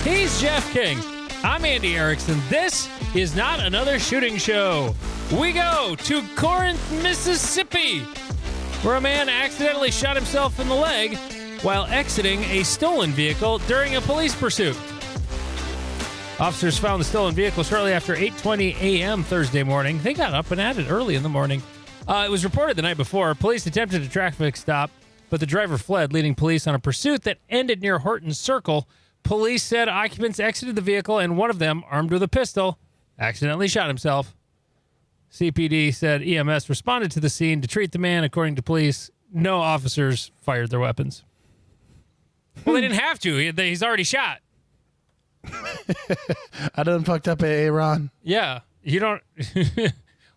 He's Jeff King. I'm Andy Erickson. This is Not Another Shooting Show. We go to Corinth, Mississippi, where a man accidentally shot himself in the leg while exiting a stolen vehicle during a police pursuit. Officers found the stolen vehicle shortly after 8:20 a.m. Thursday morning. They got up and at it early in the morning. It was reported the night before. Police attempted a traffic stop, but the driver fled, leading police on a pursuit that ended near Horton Circle. Police said occupants exited the vehicle, and one of them, armed with a pistol, accidentally shot himself. CPD said EMS responded to the scene to treat the man. According to police, no officers fired their weapons. Well, they didn't have to. He's already shot. I done fucked up, AA Ron. Yeah. You don't...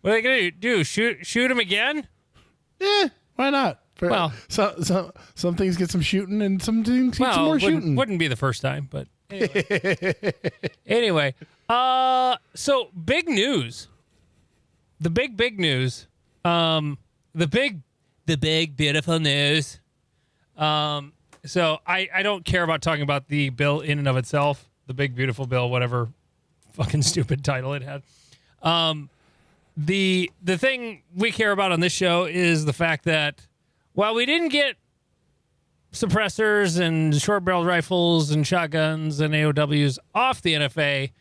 What are they going to do? Shoot him again? Yeah, why not? Well, some things get some shooting and some things get some more shooting. Wouldn't be the first time, but anyway. So big news. The big news. The big beautiful news. So I don't care about talking about the bill in and of itself. The big beautiful bill, whatever fucking stupid title it had. The thing we care about on this show is the fact that while we didn't get suppressors and short-barreled rifles and shotguns and AOWs off the NFA,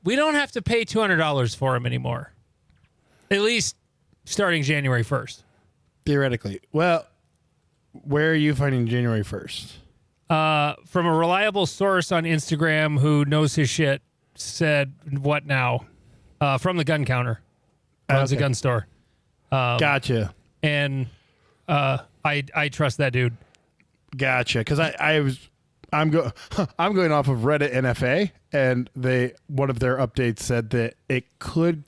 we don't have to pay $200 for them anymore. At least starting January 1st. Theoretically. Well, where are you finding January 1st? From a reliable source on Instagram who knows his shit, said, what now? From the gun counter. Runs a gun store. Gotcha. And I trust that dude. Gotcha. Because I'm going off of Reddit NFA, and one of their updates said that it could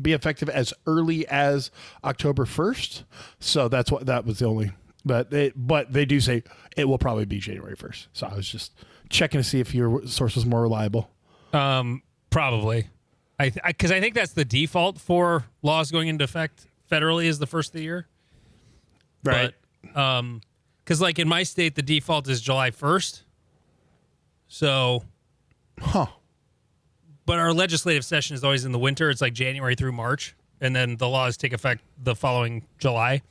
be effective as early as October 1st. So that was the only. But they do say it will probably be January 1st. So I was just checking to see if your source was more reliable. Probably. Because I think that's the default for laws going into effect federally is the first of the year. Right. Because like in my state, the default is July 1st. So. Huh. But our legislative session is always in the winter. It's like January through March. And then the laws take effect the following July.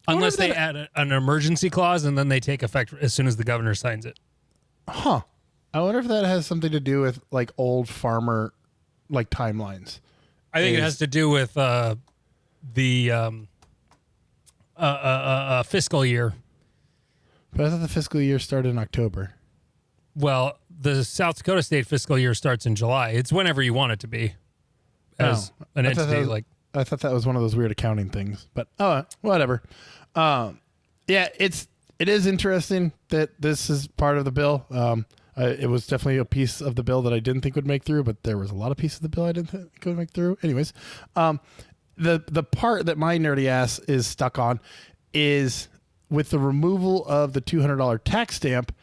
Unless they add an emergency clause, and then they take effect as soon as the governor signs it. Huh. I wonder if that has something to do with like old farmer like timelines. I think it has to do with the fiscal year. But I thought the fiscal year started in October. Well, the South Dakota state fiscal year starts in July. It's whenever you want it to be. As an entity, I thought that was one of those weird accounting things, but whatever. Yeah, it is interesting that this is part of the bill. It was definitely a piece of the bill that I didn't think would make through, but there was a lot of pieces of the bill I didn't think would make through. Anyways, the part that my nerdy ass is stuck on is with the removal of the $200 tax stamp,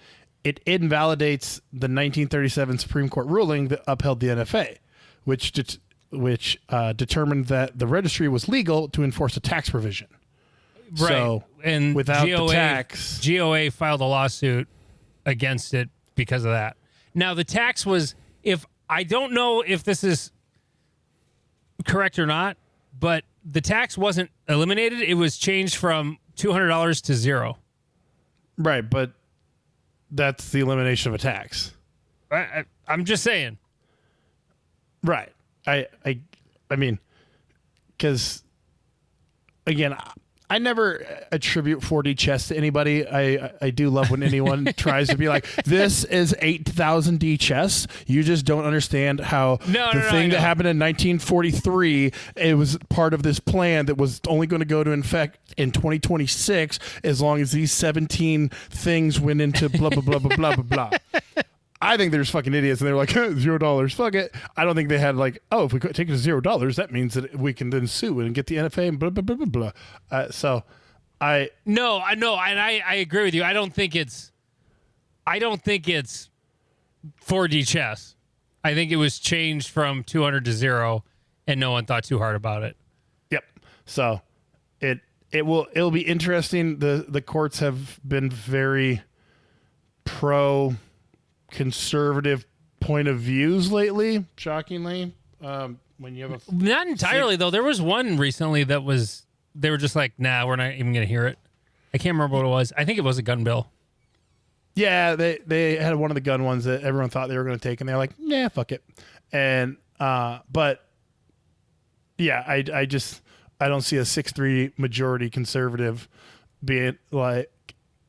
it invalidates the 1937 Supreme Court ruling that upheld the NFA, which determined that the registry was legal to enforce a tax provision. Right. So, and without the tax... GOA filed a lawsuit against it because of that. Now, the tax was... I don't know if this is correct or not, but the tax wasn't eliminated. It was changed from $200 to $0. Right, but that's the elimination of a tax. I'm just saying. Right. I mean, because again, I never attribute 4D chess to anybody. I do love when anyone tries to be like, this is 8,000 D chess. You just don't understand how the thing that happened in 1943, it was part of this plan that was only going to go to effect in 2026 as long as these 17 things went into blah, blah, blah, blah, blah, blah, blah. I think they're just fucking idiots, and they're like, $0, fuck it. I don't think they had like, if we take it to $0, that means that we can then sue and get the NFA and blah, blah, blah, blah, blah. I agree with you. I don't think it's 4D chess. I think it was changed from 200 to 0, and no one thought too hard about it. Yep. So it'll be interesting. The courts have been very conservative point of views lately, shockingly. When you have Not entirely, though. There was one recently that was, they were just like, nah, we're not even going to hear it. I can't remember what it was. I think it was a gun bill. Yeah, they had one of the gun ones that everyone thought they were going to take, and they're like, nah, fuck it. And but yeah, I don't see a 6-3 majority conservative being like,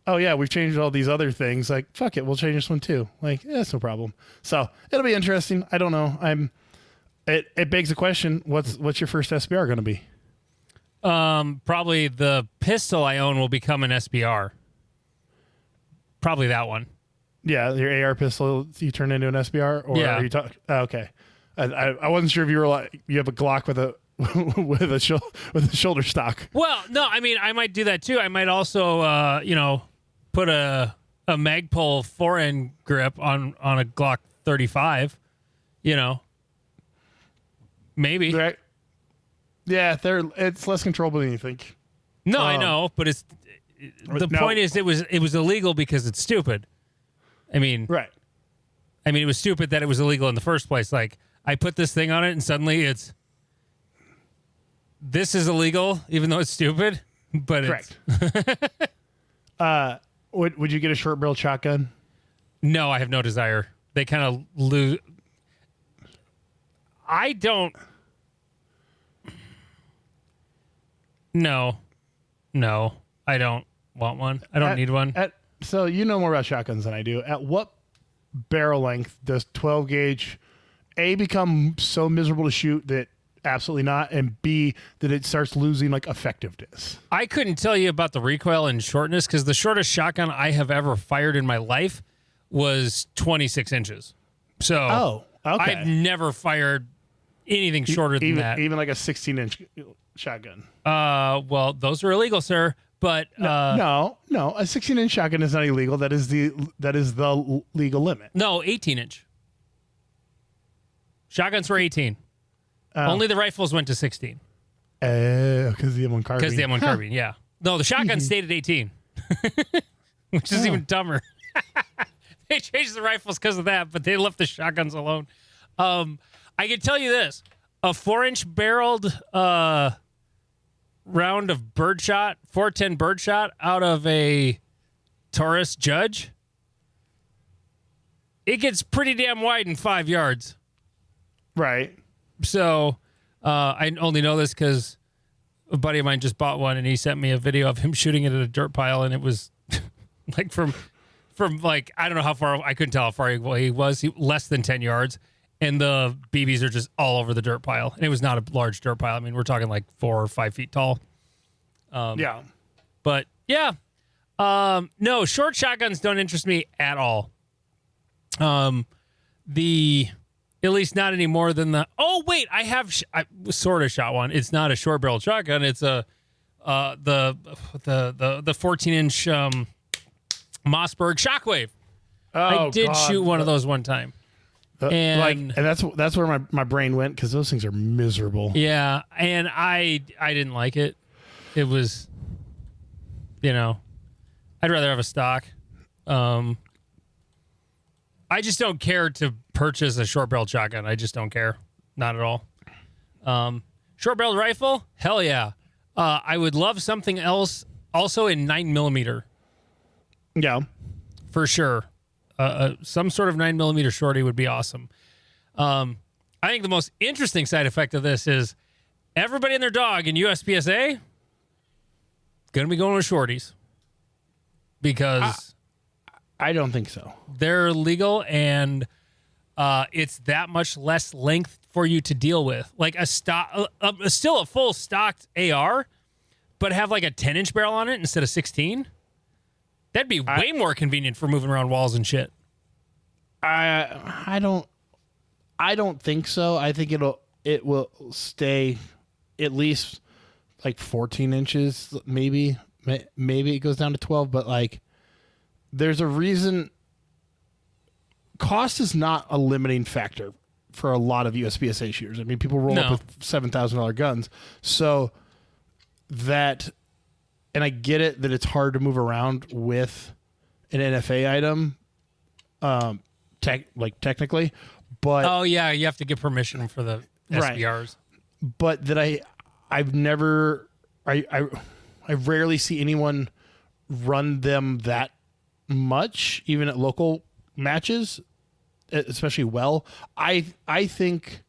oh yeah, we've changed all these other things. Like, fuck it, we'll change this one too. Like, that's no problem. So it'll be interesting. I don't know. It begs the question: what's your first SBR going to be? Probably the pistol I own will become an SBR. Probably that one. Yeah, your AR pistol you turn into an SBR, or yeah. Are you okay. I wasn't sure if you were like you have a Glock with a with a shoulder stock. Well, no, I mean I might do that too. I might also put a Magpul 4N grip on a Glock 35. Maybe. Right. Yeah, it's less controllable than you think. No, I know, but the point is it was illegal because it's stupid. I mean, right. I mean, it was stupid that it was illegal in the first place. Like, I put this thing on it, and suddenly this is illegal, even though it's stupid. But correct. Would you get a short barrel shotgun? No, I have no desire. They kind of lose. I don't. No, I don't want one. I don't need one. So you know more about shotguns than I do. At what barrel length does 12 gauge A become so miserable to shoot that absolutely not, and B that it starts losing like effectiveness? I couldn't tell you about the recoil and shortness because the shortest shotgun I have ever fired in my life was 26 inches. So okay. I've never fired anything shorter than that. Even like a 16-inch shotgun. Well, those are illegal, sir. But no, a 16-inch shotgun is not illegal. That is the legal limit. No, 18-inch. Shotguns were 18. Only the rifles went to 16. Because the M1 carbine. Because the M1 carbine, yeah. No, the shotgun stayed at 18, which is even dumber. They changed the rifles because of that, but they left the shotguns alone. I can tell you this: a 4-inch barreled round of birdshot, 410 birdshot out of a Taurus Judge, it gets pretty damn wide in 5 yards. Right. So I only know this because a buddy of mine just bought one, and he sent me a video of him shooting it at a dirt pile, and it was like from like, I don't know how far, I couldn't tell how far he was, less than 10 yards. And the BBs are just all over the dirt pile. And it was not a large dirt pile. I mean, we're talking like 4 or 5 feet tall. Yeah. But yeah. No, short shotguns don't interest me at all. At least not any more than oh wait, I sort of shot one. It's not a short barreled shotgun. It's the 14-inch Mossberg Shockwave. I did shoot one of those one time. And that's where my brain went, because those things are miserable. Yeah, and I didn't like it. It was, I'd rather have a stock. I just don't care to purchase a short-barreled shotgun. I just don't care. Not at all. Short-barreled rifle? Hell yeah. I would love something else also in 9mm. Yeah. For sure. Some sort of 9mm shorty would be awesome. I think the most interesting side effect of this is everybody and their dog in USPSA going to be going with shorties because I don't think so. They're legal, and it's that much less length for you to deal with. Like still a full stocked AR, but have like a 10-inch barrel on it instead of 16. That'd be way more convenient for moving around walls and shit. I don't think so. I think it will stay at least like 14 inches, maybe it goes down to 12, but like there's a reason. Cost is not a limiting factor for a lot of USPSA shooters. I mean, people roll up with $7,000 guns, so that. And I get it that it's hard to move around with an NFA item. technically, but Oh yeah, you have to get permission for the Right. SBRs. but that I've never I rarely see anyone run them that much, even at local matches, especially well. I think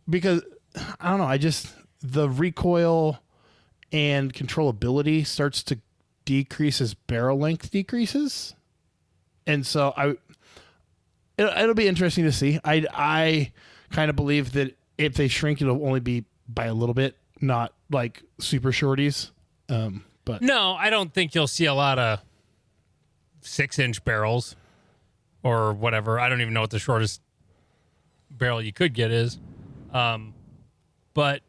because I don't know, I just the recoil and controllability starts to decrease as barrel length decreases, and so it'll be interesting to see. I kind of believe that if they shrink, it'll only be by a little bit, not like super shorties. But No, I don't think you'll see a lot of 6-inch barrels or whatever. I don't even know what the shortest barrel you could get is. But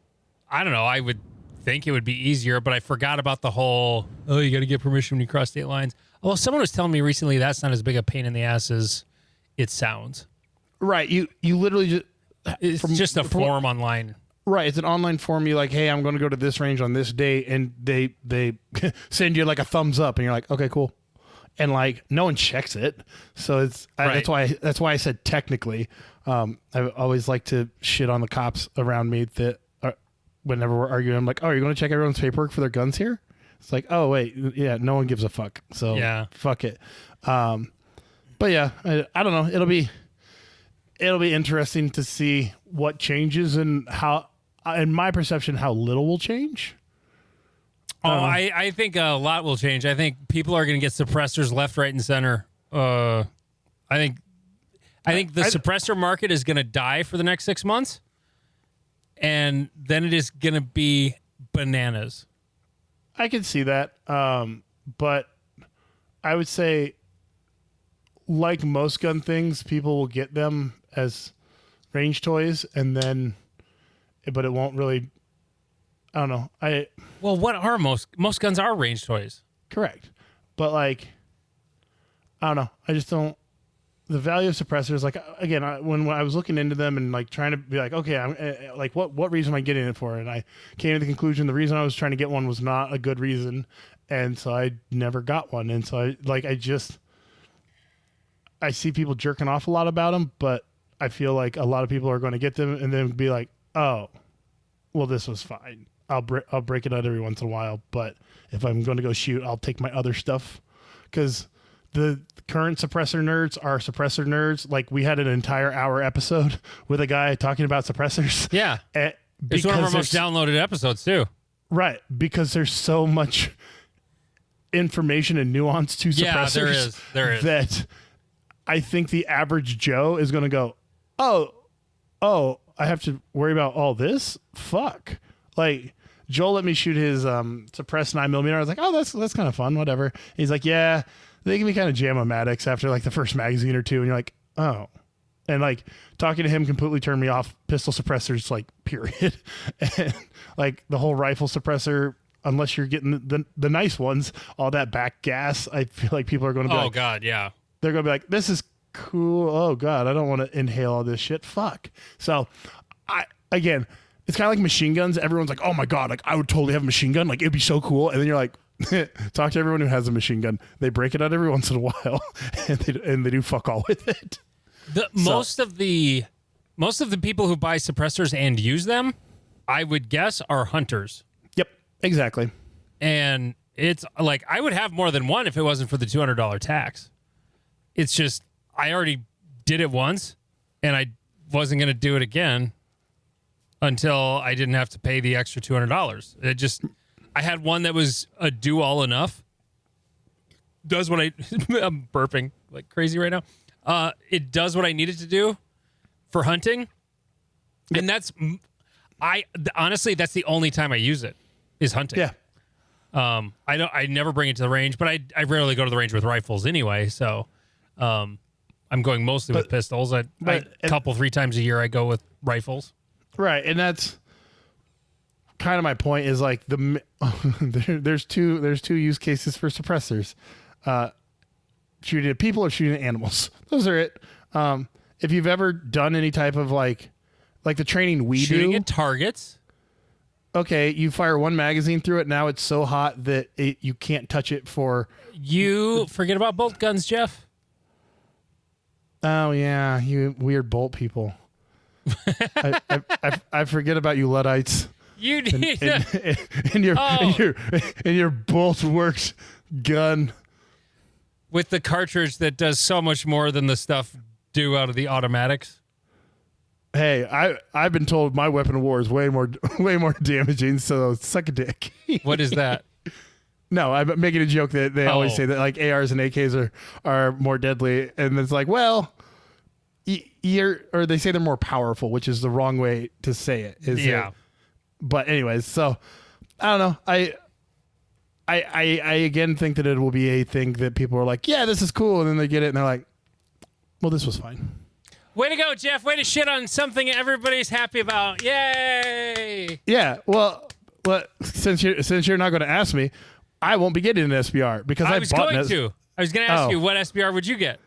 I don't know. I would think it would be easier, but I forgot about the whole, you got to get permission when you cross state lines. Well, someone was telling me recently that's not as big a pain in the ass as it sounds. right, you literally just It's just a form online. Right, it's an online form. You're like, hey, I'm going to go to this range on this day, and they send you like a thumbs up, and you're like, okay, cool, and like no one checks it, so it's Right. that's why I said technically. I always like to shit on the cops around me that whenever we're arguing, I'm like, oh, you're going to check everyone's paperwork for their guns here? It's like, oh wait, yeah, no one gives a fuck, so Yeah. fuck it. But yeah, I don't know. It'll be interesting to see what changes and how, in my perception, how little will change. I think a lot will change. I think people are going to get suppressors left, right, and center. I think the suppressor market is going to die for the next 6 months, and then it is going to be bananas. I can see that, but I would say, like most gun things, people will get them as range toys, and then, but it won't really. I don't know. Well, what are most guns are range toys? Correct, but like, I don't know. I just don't. The value of suppressors, like again, when I was looking into them and like trying to be like, okay, I'm like, what reason am I getting it for? And I came to the conclusion the reason I was trying to get one was not a good reason, and so I never got one. And so I see people jerking off a lot about them, but I feel like a lot of people are going to get them and then be like, oh, well, this was fine. I'll break it out every once in a while, but if I'm going to go shoot, I'll take my other stuff, because the current suppressor nerds are suppressor nerds. Like, we had an entire hour episode with a guy talking about suppressors. Yeah, it's one of our most downloaded episodes too. Right, because there's so much information and nuance to suppressors. Yeah, there is. That I think the average Joe is going to go, oh, I have to worry about all this? Fuck. Like, Joel let me shoot his suppressed 9mm. I was like, oh, that's kind of fun, whatever. He's like, yeah, they can be kind of jam-o-matics after like the first magazine or two. And you're like, oh. And like, talking to him completely turned me off pistol suppressors, like, period. And like the whole rifle suppressor, unless you're getting the nice ones, all that back gas, I feel like people are going to be Oh God, yeah. They're going to be like, this is cool. Oh God, I don't want to inhale all this shit. Fuck. So again, it's kind of like machine guns. Everyone's like, oh my God, like I would totally have a machine gun. Like it'd be so cool. And then you're like, talk to everyone who has a machine gun. They break it out every once in a while and they do fuck all with it. Most of the people who buy suppressors and use them, I would guess, are hunters. Yep, exactly. And it's like, I would have more than one if it wasn't for the $200 tax. It's just, I already did it once and I wasn't going to do it again until I didn't have to pay the extra $200. I had one that was a do all enough. Does what I'm burping like crazy right now. It does what I needed to do for hunting. Yep. And honestly, that's the only time I use it is hunting. Yeah. I never bring it to the range, but I rarely go to the range with rifles anyway. So, I'm going mostly with pistols. A couple, 3 times a year, I go with rifles. Right. And that's kind of my point is like there's two use cases for suppressors, shooting at people or shooting at animals. Those are it. If you've ever done any type of like the training we shooting do at targets. Okay, you fire one magazine through it. Now it's so hot that you can't touch it for. You forget about bolt guns, Jeff. Oh yeah, you weird bolt people. I forget about you Luddites. You need and your bolt worked gun with the cartridge that does so much more than the stuff do out of the automatics. Hey, I've been told my weapon of war is way more damaging. So suck a dick. What is that? No, I'm making a joke that they always say that like ARs and AKs are more deadly, and it's like, well, or they say they're more powerful, which is the wrong way to say it. But anyways, so I don't know. I again think that it will be a thing that people are like, yeah, this is cool, and then they get it and they're like, well, this was fine. Way to go, Jeff. Way to shit on something everybody's happy about. Yay! Yeah, well, since you're not going to ask me, I won't be getting an SBR because I was going to ask you, what SBR would you get?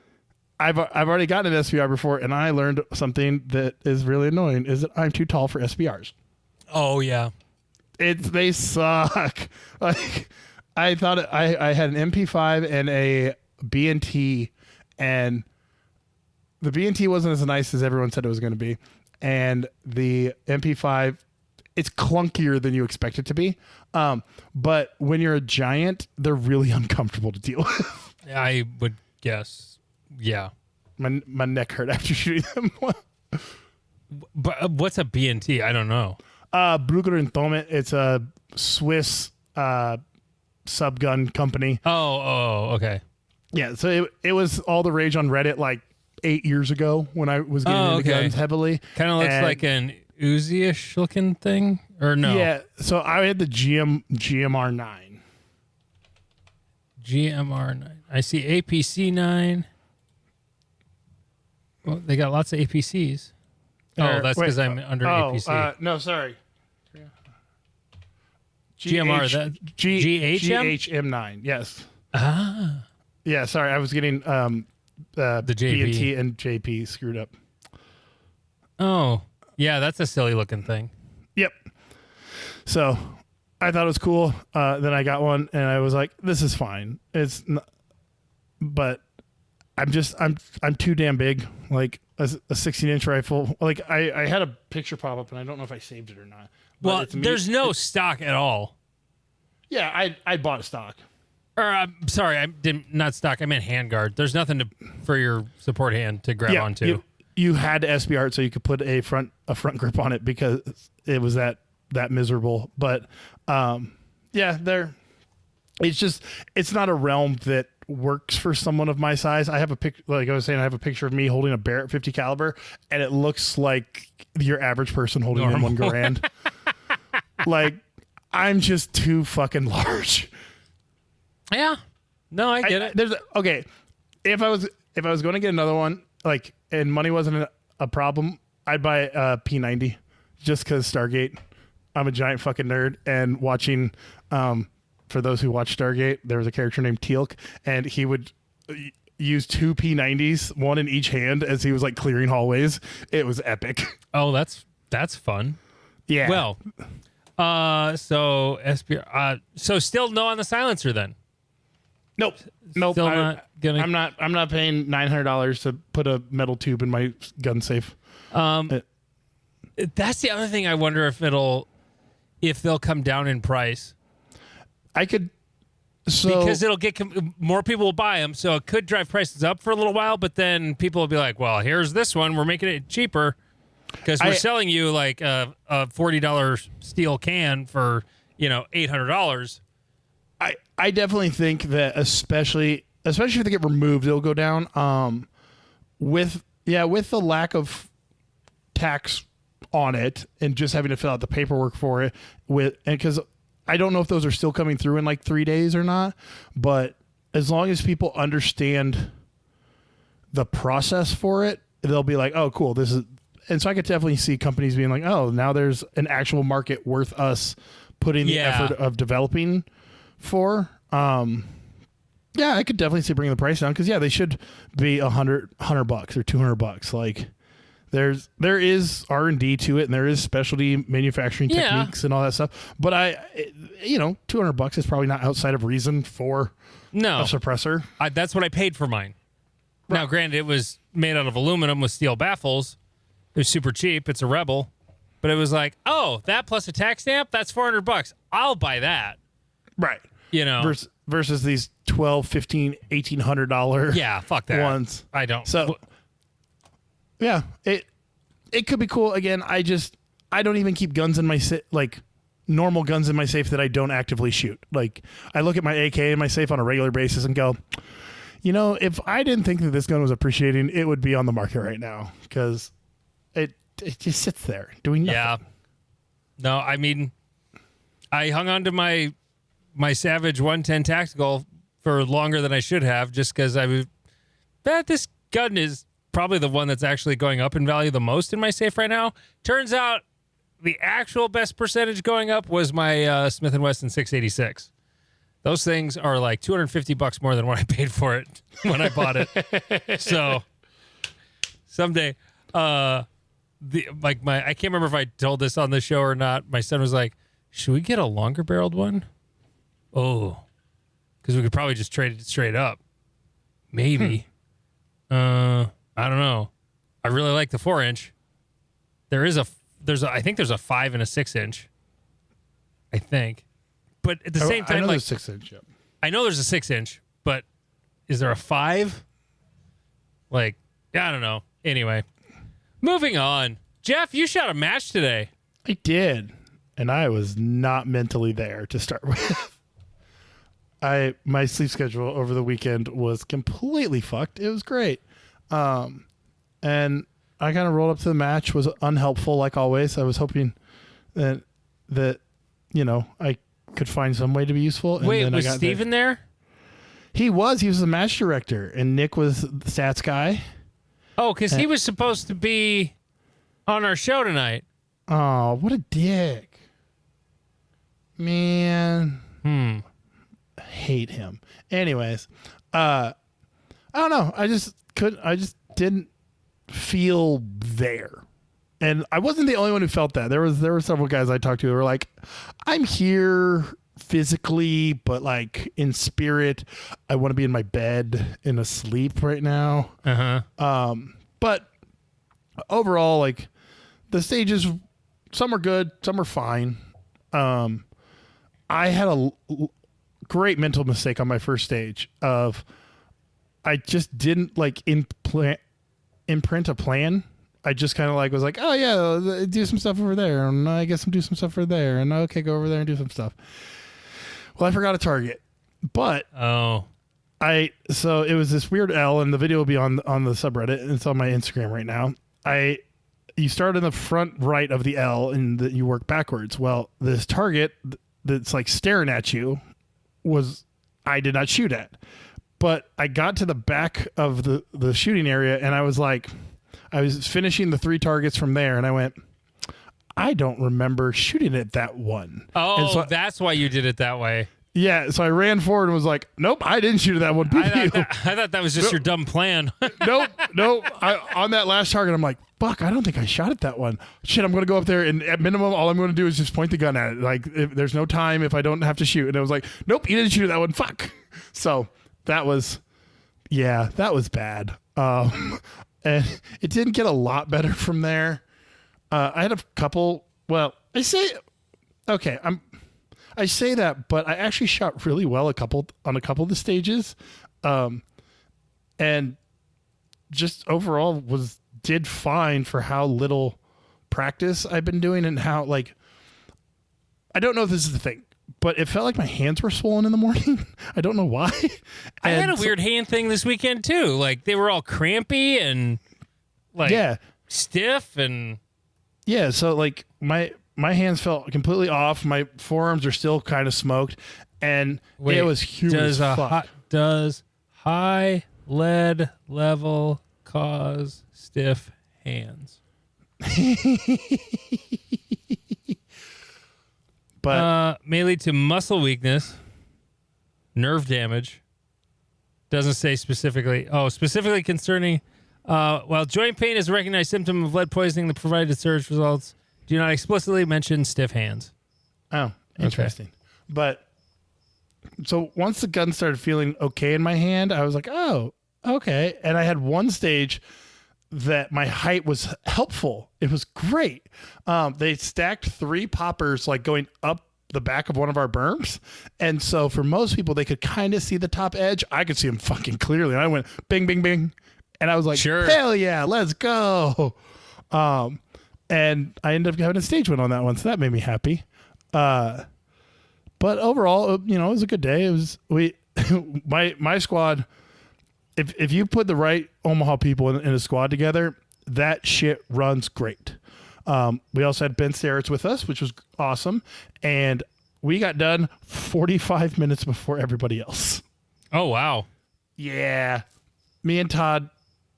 I've already gotten an SBR before, and I learned something that is really annoying, is that I'm too tall for SBRs. Oh, yeah. They suck. Like, I thought I had an MP5 and a B&T, and the B&T wasn't as nice as everyone said it was going to be. And the MP5, it's clunkier than you expect it to be. But when you're a giant, they're really uncomfortable to deal with. I would guess. Yeah. My neck hurt after shooting them. But what's a B&T? I don't know. Brugger and Thomet. It's a Swiss subgun company. Oh, okay. Yeah, so it was all the rage on Reddit like 8 years ago when I was getting into guns heavily. Kind of looks like an Uzi-ish looking thing, or no? Yeah, so I had the GMR9. GMR9. I see APC9. Well, they got lots of APCs. Oh, that's because I'm under APC. No, sorry. GMR, GHM9, yes. Ah. Yeah, sorry, I was getting the JP. B&T and JP screwed up. Oh, yeah, that's a silly looking thing. Yep. So I thought it was cool. Then I got one, and I was like, "This is fine." It's, but I'm too damn big. Like a 16-inch rifle. Like I had a picture pop up, and I don't know if I saved it or not. Well, there's no stock at all. Yeah, I bought a stock. Or I'm sorry, I didn't not stock. I meant handguard. There's nothing for your support hand to grab onto. You had to SBR it so you could put a front grip on it because it was that miserable. But it's not a realm that works for someone of my size. I have a like I was saying, I have a picture of me holding a Barrett 50 caliber, and it looks like your average person holding in one Garand. Like, I'm just too fucking large. Yeah. No, I get it. Okay. If I was going to get another one, like, and money wasn't a problem, I'd buy a P90 just because Stargate. I'm a giant fucking nerd, and watching, for those who watch Stargate, there was a character named Teal'c, and he would use two P90s, one in each hand, as he was like clearing hallways. It was epic. Oh, that's fun. Yeah. Well, so SBR, so still no on the silencer then. Nope. Still not gonna. I'm not paying $900 to put a metal tube in my gun safe. That's the other thing. I wonder if they'll come down in price. I could. Because it'll get more people will buy them, so it could drive prices up for a little while. But then people will be like, "Well, here's this one. We're making it cheaper because we're selling you like a $40 steel can for $800." I definitely think that especially if they get removed, it'll go down. With the lack of tax on it and just having to fill out the paperwork for it because I don't know if those are still coming through in like 3 days or not, but as long as people understand the process for it, they'll be like, "Oh, cool, this is." And so I could definitely see companies being like, "Oh, now there's an actual market worth us putting the effort of developing for." Yeah, I could definitely see bringing the price down because they should be $100 or $200. Like, there is R&D to it, and there is specialty manufacturing techniques and all that stuff. But $200 is probably not outside of reason for a suppressor. That's what I paid for mine. Now, granted, it was made out of aluminum with steel baffles. It was super cheap. It's a Rebel. But it was like, oh, that plus a tax stamp, that's $400. I'll buy that. Right. You know. Versus these $1,200, $1,500, $1,800 yeah, fuck that. ones. I don't. So, yeah, it could be cool. Again, I don't even keep guns in my normal guns in my safe that I don't actively shoot. Like, I look at my AK in my safe on a regular basis and go, you know, if I didn't think that this gun was appreciating, it would be on the market right now because it just sits there doing nothing. Yeah. No, I mean, I hung on to my Savage 110 Tactical for longer than I should have just because this gun is probably the one that's actually going up in value the most in my safe right now. Turns out the actual best percentage going up was my Smith & Wesson 686. Those things are like $250 more than what I paid for it when I bought it. So someday, I can't remember if I told this on the show or not. My son was like, "Should we get a longer barreled one?" Oh, because we could probably just trade it straight up. Maybe. I don't know. I really like the 4-inch. I think there's a 5 and a 6-inch. I think. But at the same time, I know like, there's 6-inch. Yep. I know there's a 6-inch, but is there a 5? Like, I don't know. Anyway, moving on. Jeff, you shot a match today. I did, and I was not mentally there to start with. My sleep schedule over the weekend was completely fucked. It was great. And I kind of rolled up to the match, was unhelpful like always. I was hoping that you know, I could find some way to be useful. And wait, then was Steven there? He was the match director, and Nick was the stats guy. Oh, because he was supposed to be on our show tonight. Oh, what a dick. Man. Hate him. Anyways, I don't know. I just didn't feel there. And I wasn't the only one who felt that. There were several guys I talked to who were like, I'm here physically, but like in spirit, I want to be in my bed and asleep right now. But overall, like the stages, some are good, some are fine. I had a great mental mistake on my first stage of I just didn't like imprint a plan. I just kind of like was like, oh yeah, do some stuff over there, and I guess I'm do some stuff over there, and okay, go over there and do some stuff. Well, I forgot a target, but so it was this weird L, and the video will be on the subreddit, and it's on my Instagram right now. You start in the front right of the L, and you work backwards. Well, this target that's like staring at you I did not shoot at, but I got to the back of the shooting area, and I was like, I was finishing the 3 targets from there, and I went, I don't remember shooting at that one. Oh, so, that's why you did it that way. Yeah, so I ran forward and was like, nope, I didn't shoot at that one. I thought that was just your dumb plan. Nope. On that last target, I'm like, fuck, I don't think I shot at that one. Shit, I'm going to go up there, and at minimum, all I'm going to do is just point the gun at it. Like, there's no time if I don't have to shoot. And I was like, nope, you didn't shoot at that one. Fuck. So that was bad. And it didn't get a lot better from there. I had a couple. Well, I say that, but I actually shot really well on a couple of the stages, and just overall did fine for how little practice I've been doing and how like I don't know if this is the thing, but it felt like my hands were swollen in the morning. I don't know why. I had a weird hand thing this weekend too. Like they were all crampy and like stiff and so like my hands felt completely off. My forearms are still kind of smoked, and it was huge. Does high lead level cause stiff hands? But may lead to muscle weakness, nerve damage. Doesn't say specifically. Oh, specifically concerning. While joint pain is a recognized symptom of lead poisoning, the provided search results do not explicitly mention stiff hands. Oh, interesting. Okay. But so once the gun started feeling okay in my hand, I was like, oh, okay. And I had one stage that my height was helpful. It was great. They stacked 3 poppers like going up the back of one of our berms. And so for most people, they could kind of see the top edge. I could see them fucking clearly. And I went bing, bing, bing. And I was like, Sure. hell yeah, let's go. And I ended up having a stage win on that one. So that made me happy. But overall, it was a good day. It was, my squad, if you put the right Omaha people in a squad together, that shit runs great. We also had Ben Starrett with us, which was awesome. And we got done 45 minutes before everybody else. Oh, wow. Yeah. Me and Todd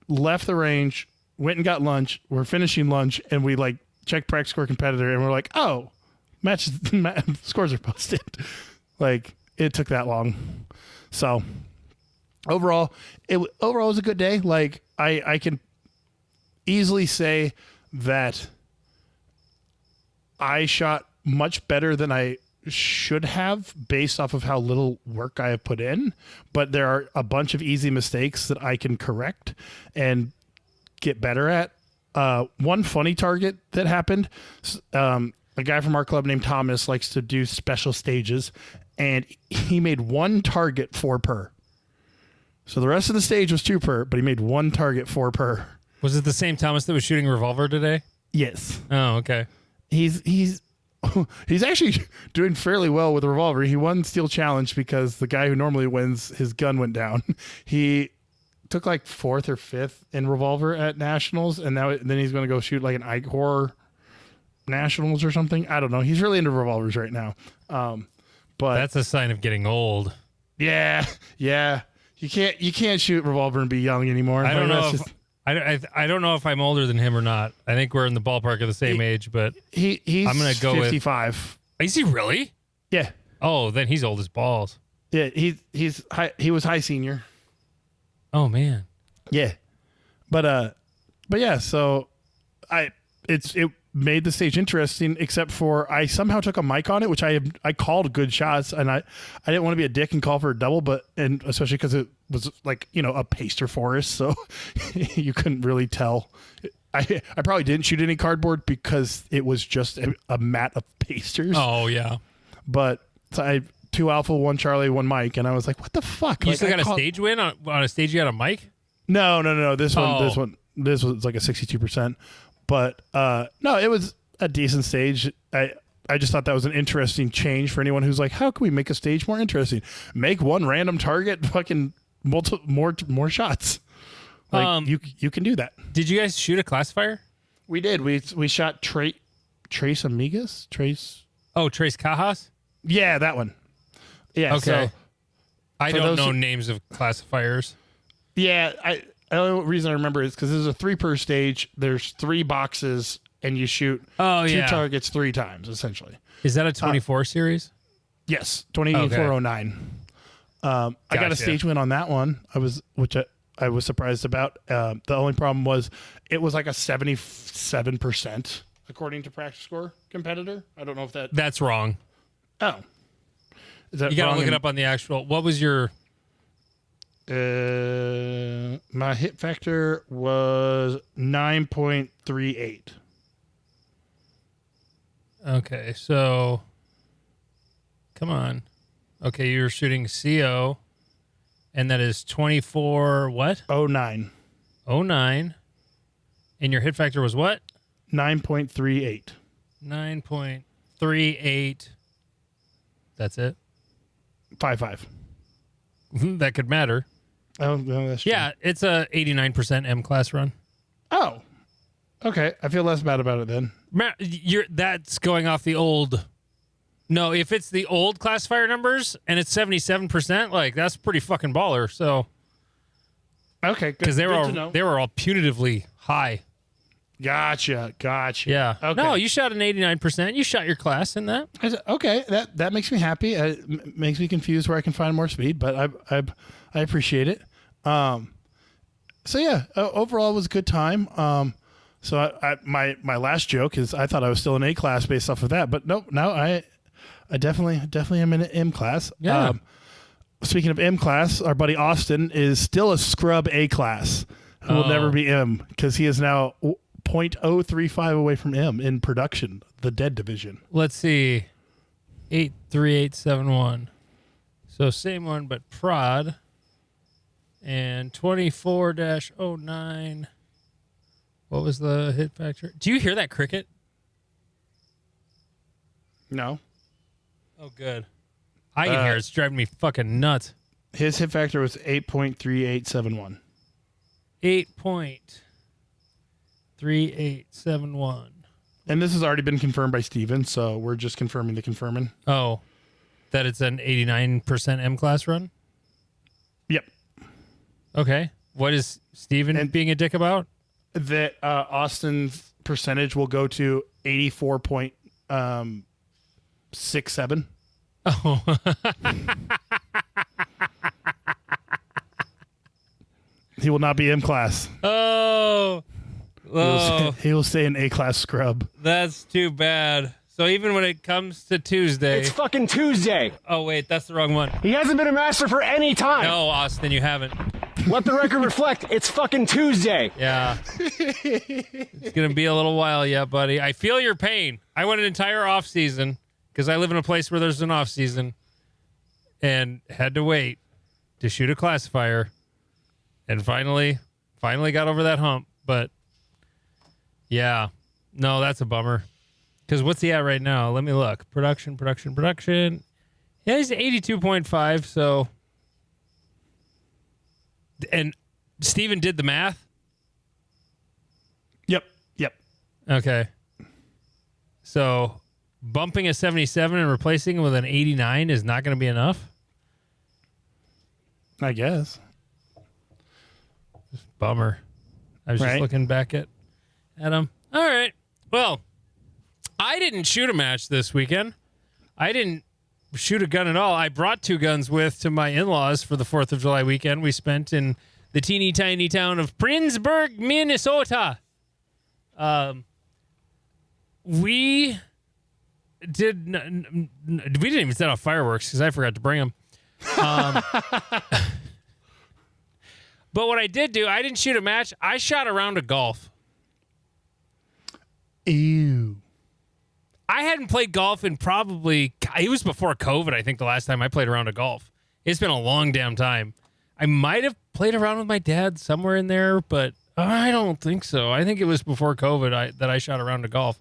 left the range, went and got lunch. We're finishing lunch, and we like checked practice score competitor, and we're like, oh, scores are posted. Like, it took that long. So overall, it was a good day. Like, I can easily say that I shot much better than I should have based off of how little work I have put in, but there are a bunch of easy mistakes that I can correct and get better at. One funny target that happened, a guy from our club named Thomas likes to do special stages, and he made 1 target 4 per. So the rest of the stage was 2 per, but he made 1 target 4 per. Was it the same Thomas that was shooting revolver today? Yes. Oh, okay. He's actually doing fairly well with the revolver. He won Steel Challenge because the guy who normally wins, his gun went down. He took like 4th or 5th in revolver at nationals, and then he's going to go shoot like an ICOR nationals or something. I don't know. He's really into revolvers right now. But that's a sign of getting old. Yeah. You can't shoot revolver and be young anymore. I don't know. I don't know if I'm older than him or not. I think we're in the ballpark of the same age, but he's I'm gonna go 55. Is he really? Yeah. Oh, then he's old as balls. Yeah, he's high, he was high senior. Oh man. Yeah. But yeah, so it made the stage interesting, except for I somehow took a mic on it, which I called good shots, and I didn't want to be a dick and call for a double, and especially because it was like, a paster forest, so you couldn't really tell. I probably didn't shoot any cardboard because it was just a mat of pasters. Oh yeah. But so I 2 Alpha, 1 Charlie, 1 Mike, and I was like, what the fuck? You still got a stage win on a stage? You got a mic? No. This was like a 62%. But no, it was a decent stage. I just thought that was an interesting change for anyone who's like, how can we make a stage more interesting? Make 1 random target fucking more shots. Like you can do that. Did you guys shoot a classifier? We did. We shot Trace Amigas? Trace Cajas? Yeah, that one. Yeah. Okay. So, I don't know names of classifiers. Yeah, the only reason I remember is because this is a 3 per stage. There's 3 boxes, and you shoot 2 targets 3 times, essentially. Is that a 24 series? Yes, 2409. I got a stage win on that one. Which I was surprised about. The only problem was it was like a 77% according to practice score competitor. I don't know if that's wrong. Oh, is that you got to look it up on the actual. What was your? My hit factor was 9.38. Okay, so come on. Okay, you're shooting CO, and that is 24 what? 09. 09. And your hit factor was what? 9.38. 9.38. That's it? 5.5. That could matter. Oh, no, that's true. Yeah, it's a 89% M class run. Oh, okay. I feel less bad about it then. That's going off the old. No, if it's the old classifier numbers and it's 77%, like that's pretty fucking baller. So, okay, because they were all punitively high. Gotcha. Yeah. Okay. No, you shot an 89%. You shot your class in that. Okay, that makes me happy. It makes me confused where I can find more speed, but I appreciate it. So yeah, overall it was a good time. So my last joke is I thought I was still in A class based off of that, but nope. Now I definitely am in an M class. Yeah. speaking of M class, our buddy Austin is still a scrub A class who will never be M because he is now 0.035 away from M in production, the dead division. Let's see. 83871. So same one, but prod. And 24-09. What was the hit factor? Do you hear that cricket? No. Oh, good. I can hear it. It's driving me fucking nuts. His hit factor was 8.3871. 8.3871. And this has already been confirmed by Steven, so we're just confirming the confirming. Oh, that it's an 89% M class run? Yep. Okay. What is Steven being a dick about? That Austin's percentage will go to 84.67. Oh. He will not be M class. Oh. He will stay an A class scrub. That's too bad. So even when it comes to Tuesday... It's fucking Tuesday. Oh, wait, that's the wrong one. He hasn't been a master for any time. No, Austin, you haven't. Let the record reflect. It's fucking Tuesday. Yeah. It's going to be a little while yet, buddy. I feel your pain. I went an entire off season because I live in a place where there's an off season and had to wait to shoot a classifier and finally got over that hump. But yeah, no, that's a bummer. Because what's he at right now? Let me look. Production. Yeah, he's 82.5, so... And Steven did the math? Yep. Okay. So bumping a 77 and replacing it with an 89 is not going to be enough? I guess. Bummer. I was just looking back at him. All right. Well, I didn't shoot a match this weekend. I didn't shoot a gun at all. I brought 2 guns to my in-laws for the 4th of July weekend we spent in the teeny tiny town of Princeburg, Minnesota. We didn't even set off fireworks because I forgot to bring them. But what I did do, I didn't shoot a match. I shot a round of golf. Ew. I hadn't played golf in it was before COVID, I think, the last time I played a round of golf. It's been a long damn time. I might have played around with my dad somewhere in there, but I don't think so. I think it was before COVID that I shot a round of golf.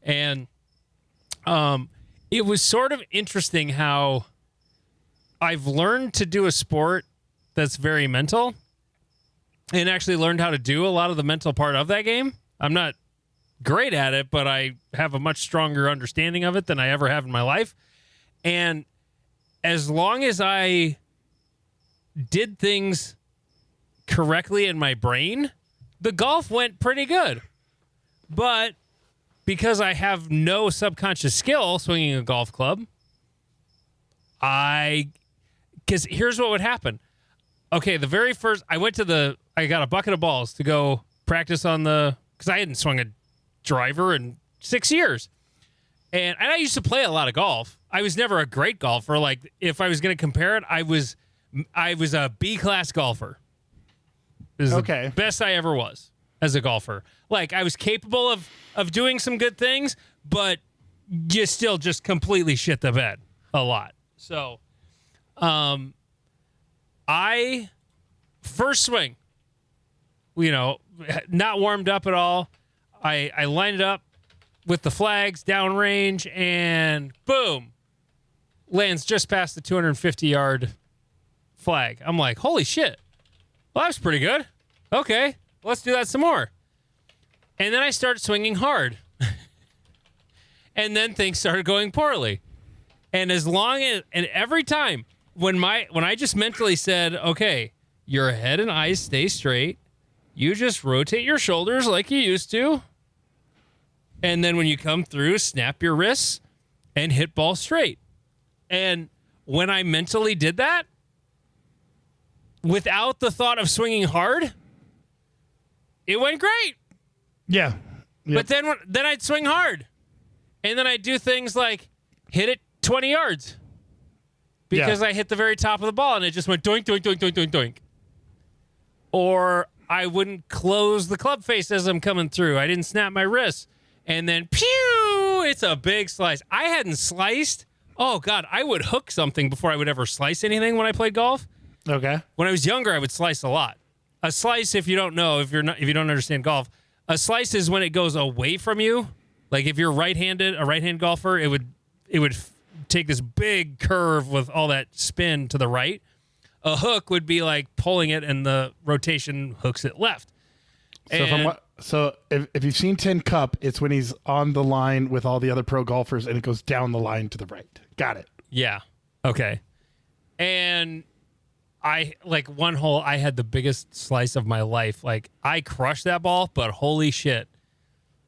And it was sort of interesting how I've learned to do a sport that's very mental and actually learned how to do a lot of the mental part of that game. I'm not great at it, but I have a much stronger understanding of it than I ever have in my life. And as long as I did things correctly in my brain, the golf went pretty good. But because I have no subconscious skill swinging a golf club, because here's what would happen. Okay, the very first, I got a bucket of balls to go practice because I hadn't swung a driver in 6 years. And I used to play a lot of golf. I was never a great golfer. Like, if I was going to compare it, I was a B-class golfer. This is the best I ever was as a golfer. Like, I was capable of doing some good things, but you still just completely shit the bed a lot. So, I first swing, not warmed up at all. I lined it up with the flags downrange and boom, lands just past the 250-yard flag. I'm like, holy shit. Well, that was pretty good. Okay, let's do that some more. And then I started swinging hard. And then things started going poorly. And every time when I just mentally said, okay, your head and eyes stay straight, you just rotate your shoulders like you used to. And then when you come through, snap your wrists and hit ball straight. And when I mentally did that, without the thought of swinging hard, it went great. Yeah. Yep. But then I'd swing hard. And then I'd do things like hit it 20 yards. because I hit the very top of the ball and it just went doink, doink, doink, doink, doink, doink. Or I wouldn't close the club face as I'm coming through. I didn't snap my wrist. And then, pew, it's a big slice. I hadn't sliced. Oh, God, I would hook something before I would ever slice anything when I played golf. Okay. When I was younger, I would slice a lot. A slice, if you don't know, if you don't understand golf, a slice is when it goes away from you. Like if you're right-handed, a right-hand golfer, it would take this big curve with all that spin to the right. A hook would be like pulling it and the rotation hooks it left. So if you've seen Tin Cup, it's when he's on the line with all the other pro golfers and it goes down the line to the right. Got it. Yeah. Okay. And I like one hole, I had the biggest slice of my life. Like I crushed that ball, but holy shit.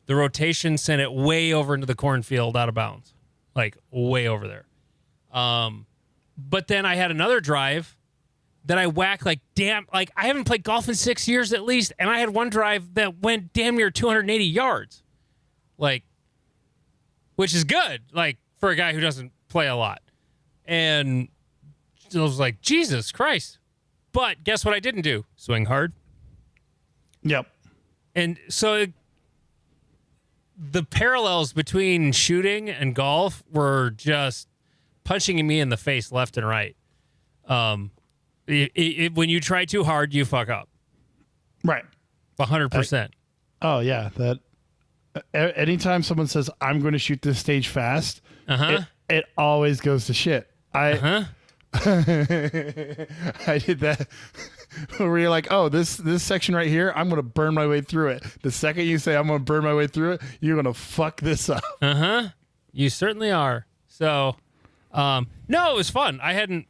The rotation sent it way over into the cornfield out of bounds. Like way over there. But then I had another drive that I whacked like I haven't played golf in 6 years at least, and I had one drive that went damn near 280 yards. Like, which is good, like, for a guy who doesn't play a lot. And I was like, Jesus Christ. But guess what I didn't do? Swing hard. Yep. And so the parallels between shooting and golf were just punching me in the face left and right. When you try too hard, you fuck up. Right. 100%. Oh, yeah. That anytime someone says, I'm going to shoot this stage fast, it always goes to shit. I did that where you're like, oh, this section right here, I'm going to burn my way through it. The second you say I'm going to burn my way through it, you're going to fuck this up. You certainly are. So, no, it was fun. I hadn't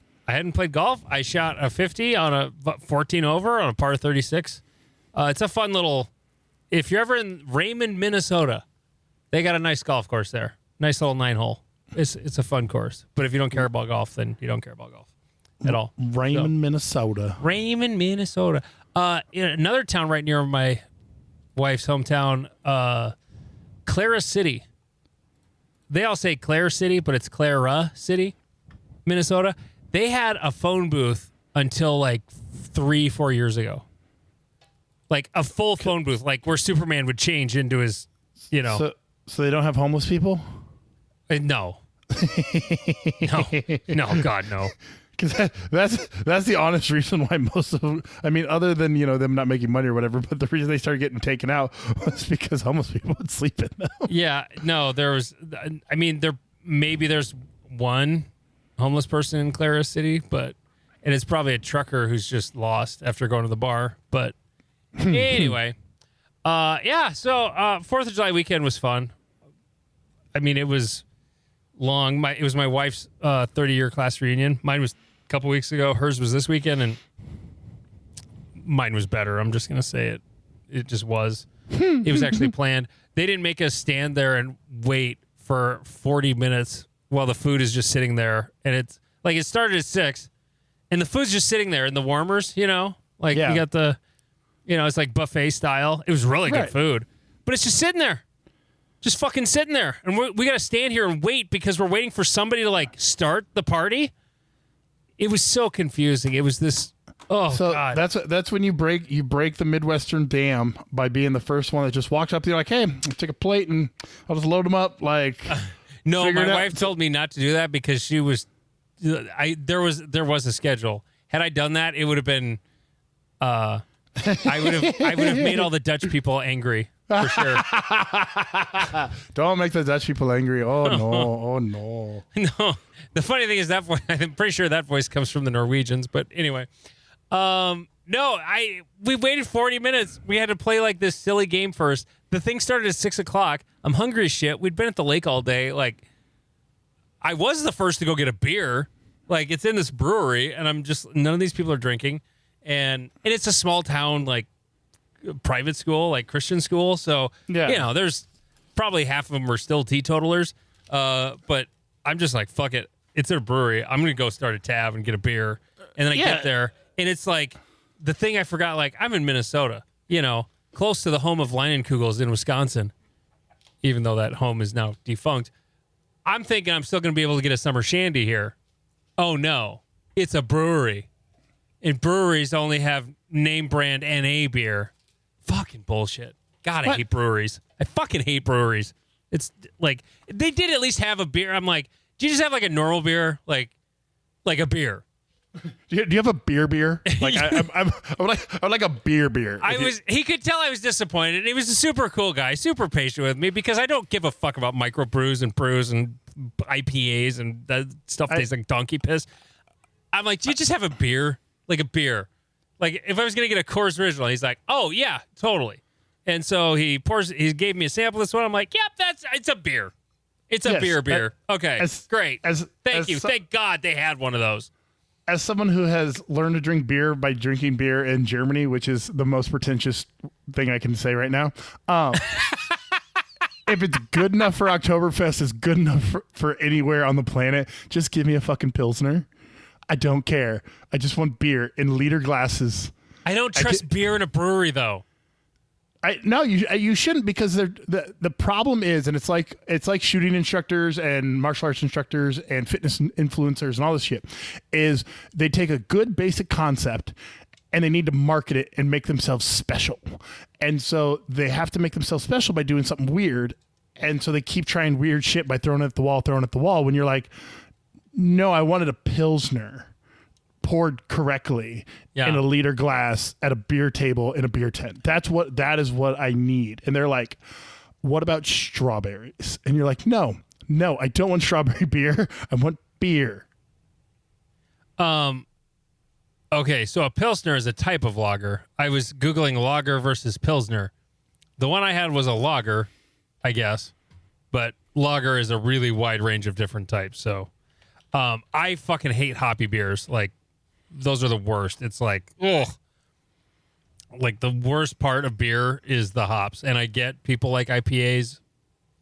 played golf. I shot a 50 on a 14 over on a par 36. It's a fun little, if you're ever in Raymond, Minnesota, they got a nice golf course there. Nice little 9-hole. It's a fun course. But if you don't care about golf, then you don't care about golf at all. Raymond, Minnesota. Raymond, Minnesota. In another town right near my wife's hometown, Clara City. They all say Clare City, but it's Clara City, Minnesota. They had a phone booth until like 3-4 years ago. Like a full phone booth, like where Superman would change into his, So they don't have homeless people? No. No, God, no. Because that's the honest reason why most of them, I mean, other than, them not making money or whatever, but the reason they started getting taken out was because homeless people would sleep in them. Yeah, no, there's one homeless person in Clara City, and it's probably a trucker who's just lost after going to the bar. But anyway, so 4th of July weekend was fun. I mean, it was long. It was my wife's 30-year class reunion. Mine was a couple weeks ago. Hers was this weekend, and mine was better. I'm just going to say it. It just was. It was actually planned. They didn't make us stand there and wait for 40 minutes while the food is just sitting there. And it's like it started at 6, and the food's just sitting there in the warmers, you got the, it's like buffet style. It was really good food, but it's just sitting there. Just fucking sitting there. And we got to stand here and wait because we're waiting for somebody to start the party. It was so confusing. It was this. Oh, God. That's when you break the Midwestern dam by being the first one that just walks up to you like, hey, I'll take a plate and I'll just load them up. No, my wife told me not to do that because she was. There was a schedule. Had I done that, it would have been. I would have made all the Dutch people angry. For sure. Don't make the Dutch people angry. Oh, no. Oh, no. No. The funny thing is that voice, I'm pretty sure that voice comes from the Norwegians. But anyway. We waited 40 minutes. We had to play this silly game first. The thing started at 6 o'clock. I'm hungry as shit. We'd been at the lake all day. I was the first to go get a beer. It's in this brewery, and none of these people are drinking. And it's a small town, private school, Christian school. So, there's probably half of them are still teetotalers. But I'm just fuck it. It's a brewery. I'm going to go start a tab and get a beer. And then I get there, and it's the thing I forgot, I'm in Minnesota, close to the home of Leinenkugels in Wisconsin, even though that home is now defunct. I'm thinking I'm still going to be able to get a summer shandy here. Oh, no. It's a brewery. And breweries only have name brand NA beer. Fucking bullshit. God, I hate breweries. I fucking hate breweries. It's like, they did at least have a beer. I'm like, do you just have like a normal beer? Like a beer. Do you have a beer? Like I'm like a beer. He could tell I was disappointed. He was a super cool guy, super patient with me because I don't give a fuck about microbrews and brews and IPAs and that stuff tastes like donkey piss. I'm like, do you just have a beer? Like a beer. Like if I was gonna get a Coors Original, he's like, oh yeah, totally. And so he gave me a sample of this one. I'm like, yep, it's a beer. It's a beer. Okay, great. Thank you. Thank God they had one of those. As someone who has learned to drink beer by drinking beer in Germany, which is the most pretentious thing I can say right now, if it's good enough for Oktoberfest, it's good enough for anywhere on the planet. Just give me a fucking Pilsner. I don't care. I just want beer in liter glasses. I don't trust beer in a brewery, though. No, you shouldn't, because the problem is, and it's like shooting instructors and martial arts instructors and fitness influencers and all this shit, is they take a good basic concept and they need to market it and make themselves special. And so they have to make themselves special by doing something weird. And so they keep trying weird shit by throwing it at the wall when you're like, no, I wanted a Pilsner poured correctly in a liter glass at a beer table in a beer tent. That is what I need. And they're like, what about strawberries? And you're like, no, I don't want strawberry beer. I want beer. Okay, so a Pilsner is a type of lager. I was Googling lager versus Pilsner. The one I had was a lager, I guess, but lager is a really wide range of different types. So I fucking hate hoppy beers. Like, those are the worst. It's like, ugh. Like, the worst part of beer is the hops. And I get people like IPAs.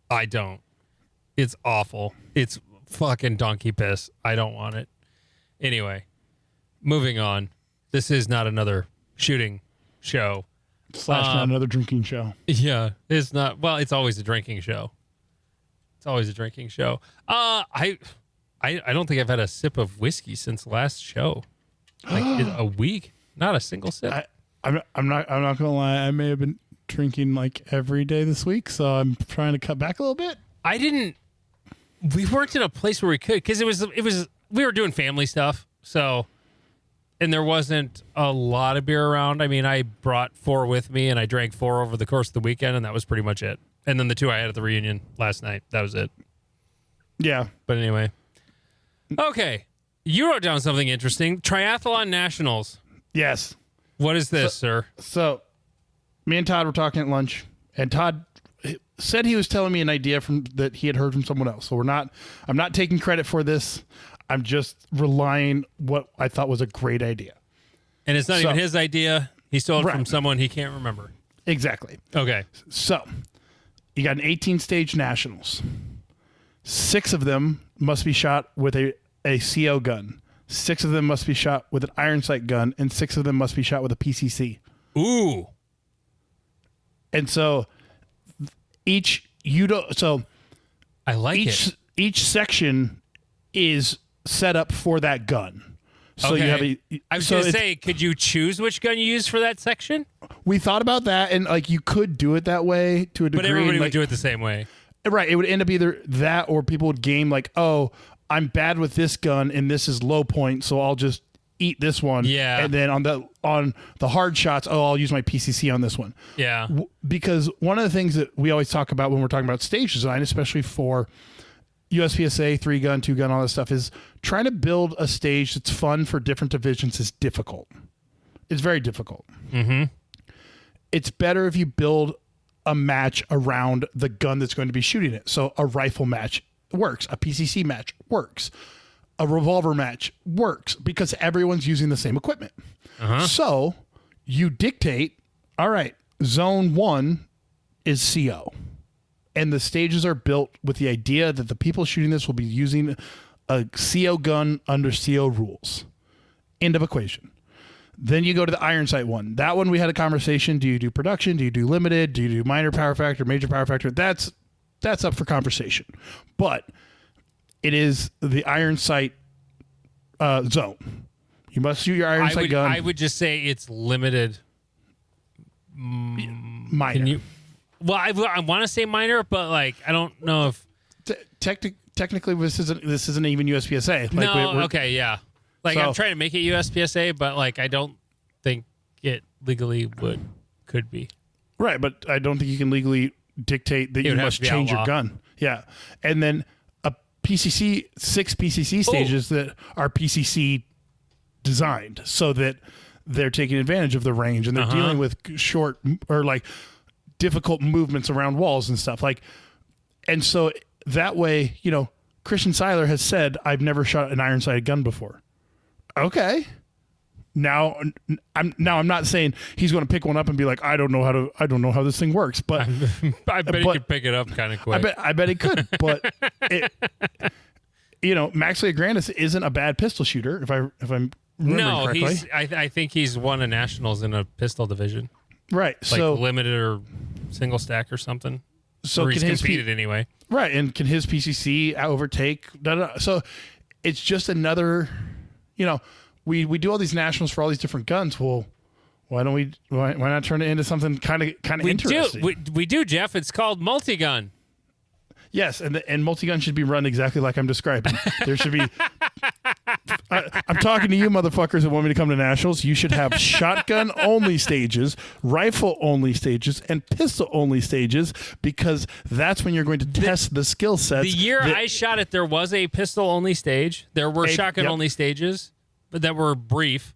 I don't. It's awful. It's fucking donkey piss. I don't want it. Anyway, moving on. This is not another shooting show. / not another drinking show. Yeah, it's not. Well, it's always a drinking show. I don't think I've had a sip of whiskey since last show. Like a week, not a single sip. I'm not gonna lie. I may have been drinking like every day this week, so I'm trying to cut back a little bit. We weren't in a place where we could, because we were doing family stuff. So, and there wasn't a lot of beer around. I mean, I brought 4 with me, and I drank 4 over the course of the weekend, and that was pretty much it. And then the 2 I had at the reunion last night. That was it. Yeah. But anyway. Okay. You wrote down something interesting. Triathlon Nationals. Yes. What is this, sir? So, me and Todd were talking at lunch, and Todd said he was telling me an idea that he had heard from someone else. So I'm not taking credit for this. I'm just relying what I thought was a great idea. And it's not even his idea. He stole it from someone he can't remember. Exactly. Okay. So, you got an 18-stage nationals. 6 of them must be shot with a CO gun. 6 of them must be shot with an iron sight gun, and 6 of them must be shot with a PCC. Ooh. And so I like it. Each section is set up for that gun. So okay. you have I was going to say, could you choose which gun you use for that section? We thought about that, and like you could do it that way to a degree. But everybody would do it the same way. Right. It would end up either that, or people would game like, oh, I'm bad with this gun and this is low point, so I'll just eat this one. Yeah. And then on the hard shots, I'll use my PCC on this one. Yeah. Because one of the things that we always talk about when we're talking about stage design, especially for USPSA, 3-gun, 2-gun, all that stuff, is trying to build a stage that's fun for different divisions is difficult. It's very difficult. Mm-hmm. It's better if you build a match around the gun that's going to be shooting it. So a rifle match works. A PCC match works. A revolver match works because everyone's using the same equipment. Uh-huh. So you dictate, all right, zone 1 is CO. And the stages are built with the idea that the people shooting this will be using a CO gun under CO rules. End of equation. Then you go to the iron sight one. That one we had a conversation. Do you do production? Do you do limited? Do you do minor power factor, major power factor? That's up for conversation. But it is the iron sight zone. You must shoot your iron sight gun. I would just say it's limited. Minor. I want to say minor, but like I don't know if technically this isn't even USPSA. Like, no. Okay. Yeah. Like So- I'm trying to make it USPSA, but like I don't think it legally could be. Right, but I don't think you can legally dictate that you would have must to be change your outlaw. gun. Yeah, and then a PCC 6 PCC stages that are PCC designed so that they're taking advantage of the range and they're dealing with short or like difficult movements around walls and stuff like. And so that way, Christian Seiler has said, "I've never shot an iron-sighted gun before." Okay. Now I'm not saying he's going to pick one up and be like, I don't know how this thing works, but I bet he could pick it up kind of quick. I bet he could, but Max Leograndis isn't a bad pistol shooter if I'm remembering correctly. I think he's won a nationals in a pistol division, Right. like So limited or single stack or something. So or he's can his competed anyway. Right, and can his PCC overtake? So it's just another, we do all these nationals for all these different guns. Well, why not turn it into something kind of interesting? We do, Jeff. It's called multi-gun. Yes, and multi-gun should be run exactly like I'm describing. There should be. I'm talking to you, motherfuckers, that want me to come to nationals. You should have shotgun only stages, rifle only stages, and pistol only stages because that's when you're going to test the skill sets. The year I shot it, there was a pistol only stage. There were shotgun only stages, but that were brief.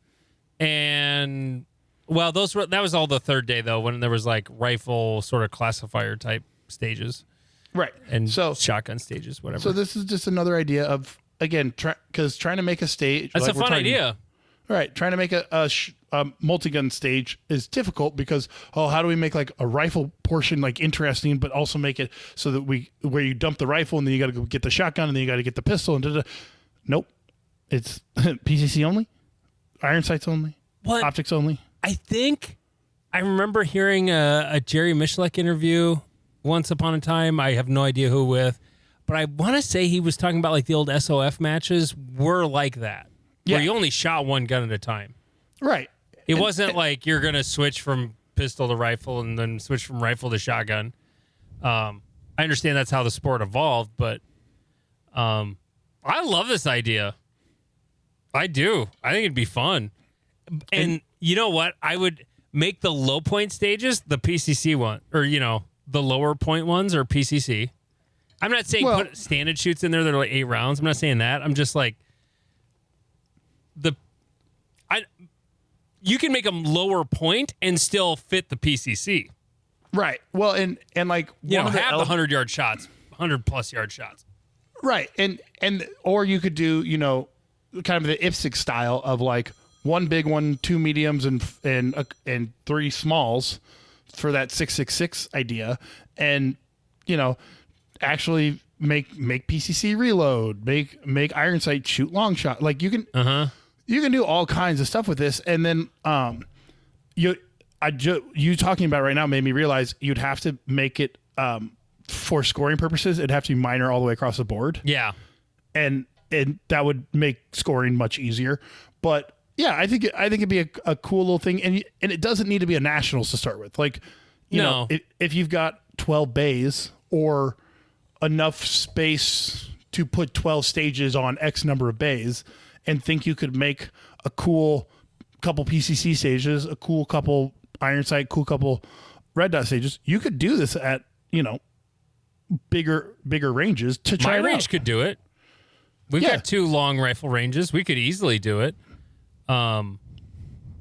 And well, that was all the third day though, when there was like rifle sort of classifier type stages. Right. And shotgun stages, whatever. So this is just another idea of, again, because trying to make a stage. That's a fun idea. Right. Trying to make a multi-gun stage is difficult because, how do we make like a rifle portion like interesting, but also make it so that where you dump the rifle and then you got to go get the shotgun and then you got to get the pistol and Nope. It's PCC only, iron sights only, optics only. I think I remember hearing a Jerry Mischlek interview once upon a time. I have no idea who with, but I want to say he was talking about like the old SOF matches were like that, where you only shot one gun at a time. Right. It wasn't like you're going to switch from pistol to rifle and then switch from rifle to shotgun. I understand that's how the sport evolved, but I love this idea. I do. I think it'd be fun. And you know what? I would make the low point stages the PCC one, or, the lower point ones are PCC. I'm not saying put standard shoots in there that are like 8 rounds. I'm not saying that. I'm just like you can make them lower point and still fit the PCC. Right. Well, and like have the 100-yard shots, 100+ yard shots. Right. And or you could do, kind of the IPSC style of like one big one, 2 mediums, and 3 smalls for that 666 idea, and actually make PCC reload, make iron sight shoot long shot. Like you can do all kinds of stuff with this, and then you talking about it right now made me realize you'd have to make it for scoring purposes. It'd have to be minor all the way across the board. Yeah, and that would make scoring much easier. But yeah, I think it'd be a cool little thing, and it doesn't need to be a nationals to start with. Like, if you've got 12 bays or enough space to put 12 stages on X number of bays, and think you could make a cool couple PCC stages, a cool couple iron sight, cool couple red dot stages, you could do this at bigger ranges to try. My range could do it. We've got 2 long rifle ranges. We could easily do it.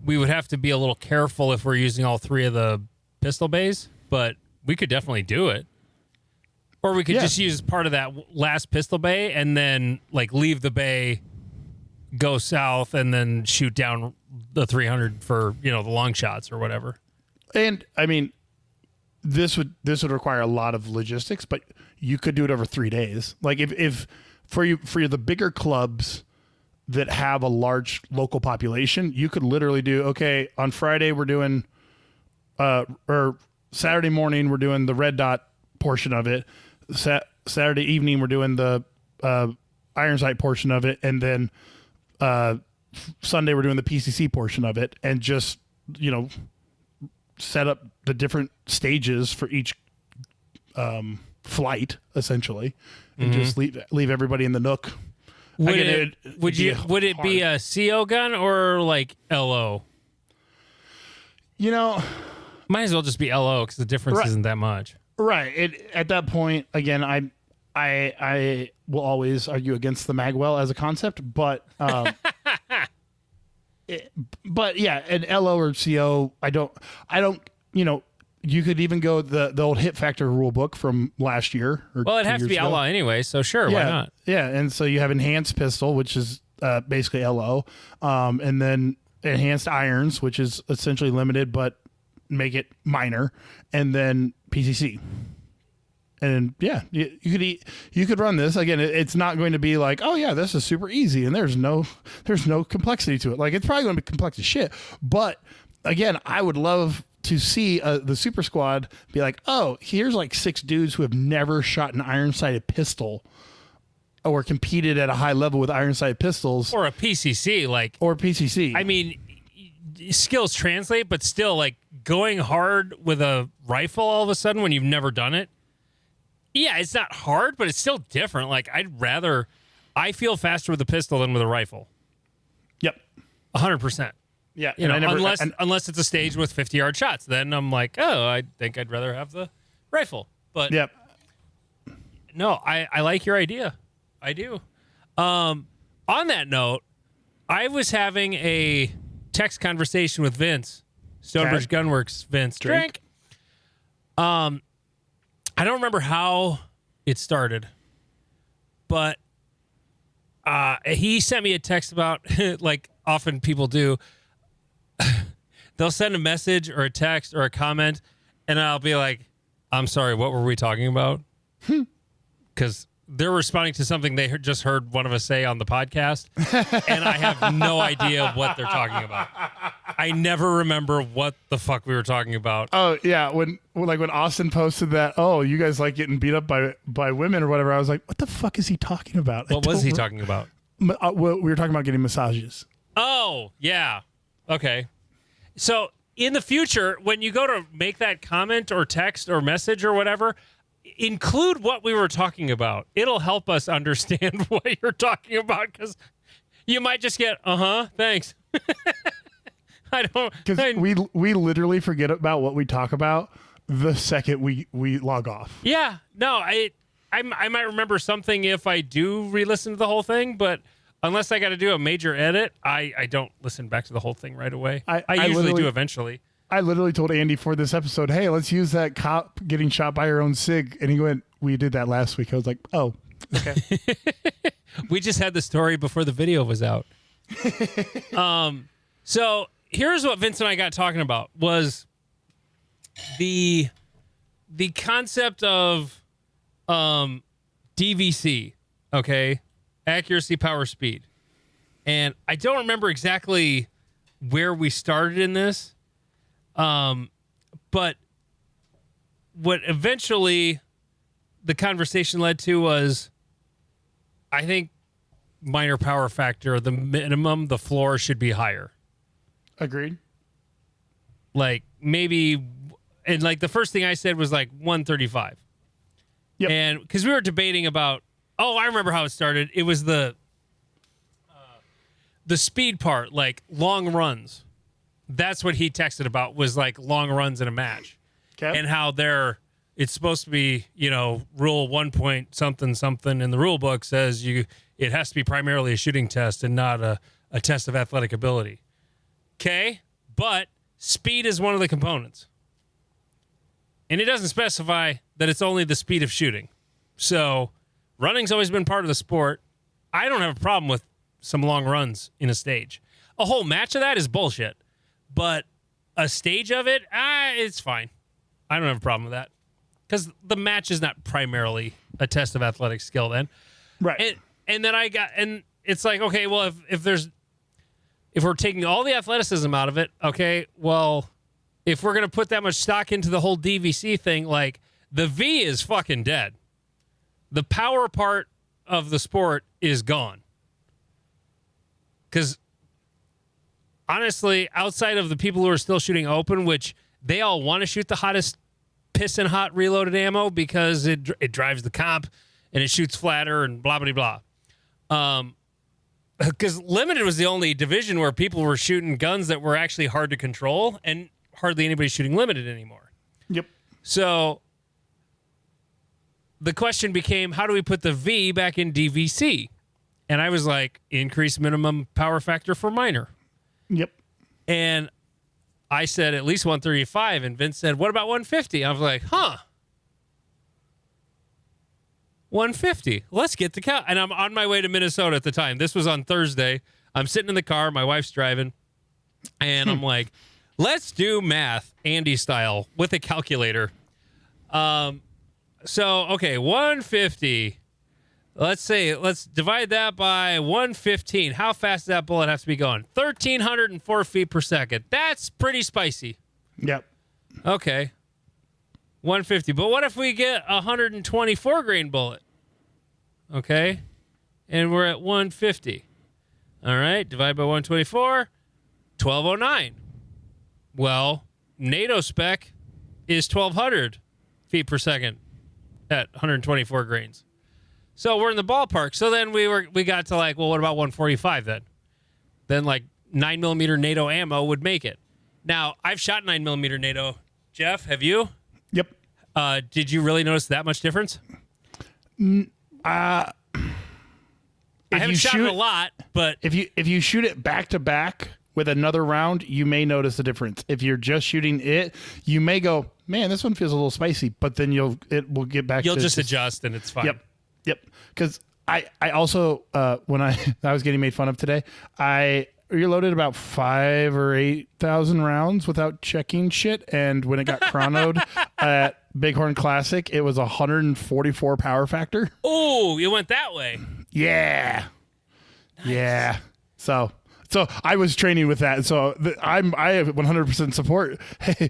We would have to be a little careful if we're using all 3 of the pistol bays, but we could definitely do it. Or we could just use part of that last pistol bay and then like leave the bay, go south, and then shoot down the 300 for, the long shots or whatever. And I mean, this would require a lot of logistics, but you could do it over 3 days. Like if for the bigger clubs that have a large local population, you could literally do, okay, on Friday we're doing, or Saturday morning we're doing the red dot portion of it. Saturday evening we're doing the iron sight portion of it, and then Sunday we're doing the PCC portion of it, and just, set up the different stages for each flight, essentially, and just leave everybody in the nook. Would it be a CO gun or like LO? Might as well just be LO because the difference isn't that much. Right. At that point, again, I will always argue against the Magwell as a concept, but but yeah, an LO or CO, I don't. You could even go the old hit factor rule book from last year. Well, it has to be LO anyway, so sure, why not? Yeah, and so you have enhanced pistol, which is basically LO, and then enhanced irons, which is essentially limited but make it minor, and then PCC. And yeah, you could run this again. It's not going to be like, oh yeah, this is super easy and there's no complexity to it. Like, it's probably going to be complex as shit. But again, I would love to see the super squad be like, oh, here's like 6 dudes who have never shot an iron-sighted pistol or competed at a high level with iron-sighted pistols, or a PCC, or PCC. I mean, skills translate, but still, like, going hard with a rifle all of a sudden when you've never done it. Yeah, it's not hard, but it's still different. Like, I feel faster with a pistol than with a rifle. Yep. 100%. Yeah. Unless it's a stage with 50-yard shots. Then I'm like, oh, I think I'd rather have the rifle. But yep. No, I like your idea. I do. On that note, I was having a text conversation with Vince, Stonebridge Gunworks Vince. Drink. I don't remember how it started, but he sent me a text about, like often people do, they'll send a message or a text or a comment, and I'll be like, I'm sorry, what were we talking about? Because they're responding to something they just heard one of us say on the podcast, and I have no idea what they're talking about. I never remember what the fuck we were talking about. Oh yeah, when Austin posted that, oh, you guys like getting beat up by women or whatever, I was like, what the fuck is he talking about? What was he talking about? We were talking about getting massages. Oh yeah, okay. So in the future, when you go to make that comment or text or message or whatever, include what we were talking about. It'll help us understand what you're talking about, because you might just get, thanks. I don't, because we literally forget about what we talk about the second we log off. Yeah, no, I might remember something if I do re-listen to the whole thing, but unless I got to do a major edit, I don't listen back to the whole thing right away. I usually do eventually. I literally told Andy for this episode, hey, let's use that cop getting shot by her own SIG. And he went, we did that last week. I was like, oh, okay. We just had the story before the video was out. So here's what Vince and I got talking about was the concept of DVC, okay? Accuracy, power, speed. And I don't remember exactly where we started in this. But what eventually the conversation led to was, I think minor power factor, the minimum, the floor should be higher. Agreed. Like maybe, and like the first thing I said was like 135. Yep. And because we were debating about, I remember how it started. It was the speed part, like long runs. That's what he texted about, was like long runs in a match. Okay. And how it's supposed to be, rule 1 point something something in the rule book says it has to be primarily a shooting test and not a test of athletic ability. Okay, but speed is one of the components. And it doesn't specify that it's only the speed of shooting. So running's always been part of the sport. I don't have a problem with some long runs in a stage. A whole match of that is bullshit. But a stage of it, it's fine. I don't have a problem with that. Because the match is not primarily a test of athletic skill then. Right. And then and it's like, okay, well, if we're taking all the athleticism out of it, okay, well, if we're going to put that much stock into the whole DVC thing, like, the V is fucking dead. The power part of the sport is gone. Because honestly, outside of the people who are still shooting open, which they all want to shoot the hottest pissin' hot reloaded ammo because it drives the comp and it shoots flatter and blah, blah, blah. Because limited was the only division where people were shooting guns that were actually hard to control, and hardly anybody's shooting limited anymore. Yep. So the question became, how do we put the V back in DVC? And I was like, increase minimum power factor for minor. Yep. And I said at least 135, and Vince said, what about 150? I was like, 150. Let's get the count. And I'm on my way to Minnesota at the time. This was on Thursday. I'm sitting in the car. My wife's driving. And I'm like, let's do math, Andy style, with a calculator. Okay, 150. Let's divide that by 115. How fast does that bullet have to be going? 1,304 feet per second. That's pretty spicy. Yep. Okay. 150. But what if we get a 124 grain bullet? Okay. And we're at 150. All right. Divide by 124. 1,209. Well, NATO spec is 1,200 feet per second at 124 grains. So we're in the ballpark. So then we got to like, well, what about 145 then? Then like 9mm NATO ammo would make it. Now, I've shot 9mm NATO. Jeff, have you? Yep. Did you really notice that much difference? I haven't shot it a lot, but if you shoot it back to back with another round, you may notice a difference. If you're just shooting it, you may go, man, this one feels a little spicy, but then it will get back. You'll just adjust and it's fine. Yep. Because I also when I was getting made fun of today, I reloaded about 5,000 or 8,000 rounds without checking shit, and when it got chronoed at Bighorn Classic, it was 144 power factor. Oh, you went that way. Yeah. Nice. Yeah. So I was training with that. So I have 100% support. Hey,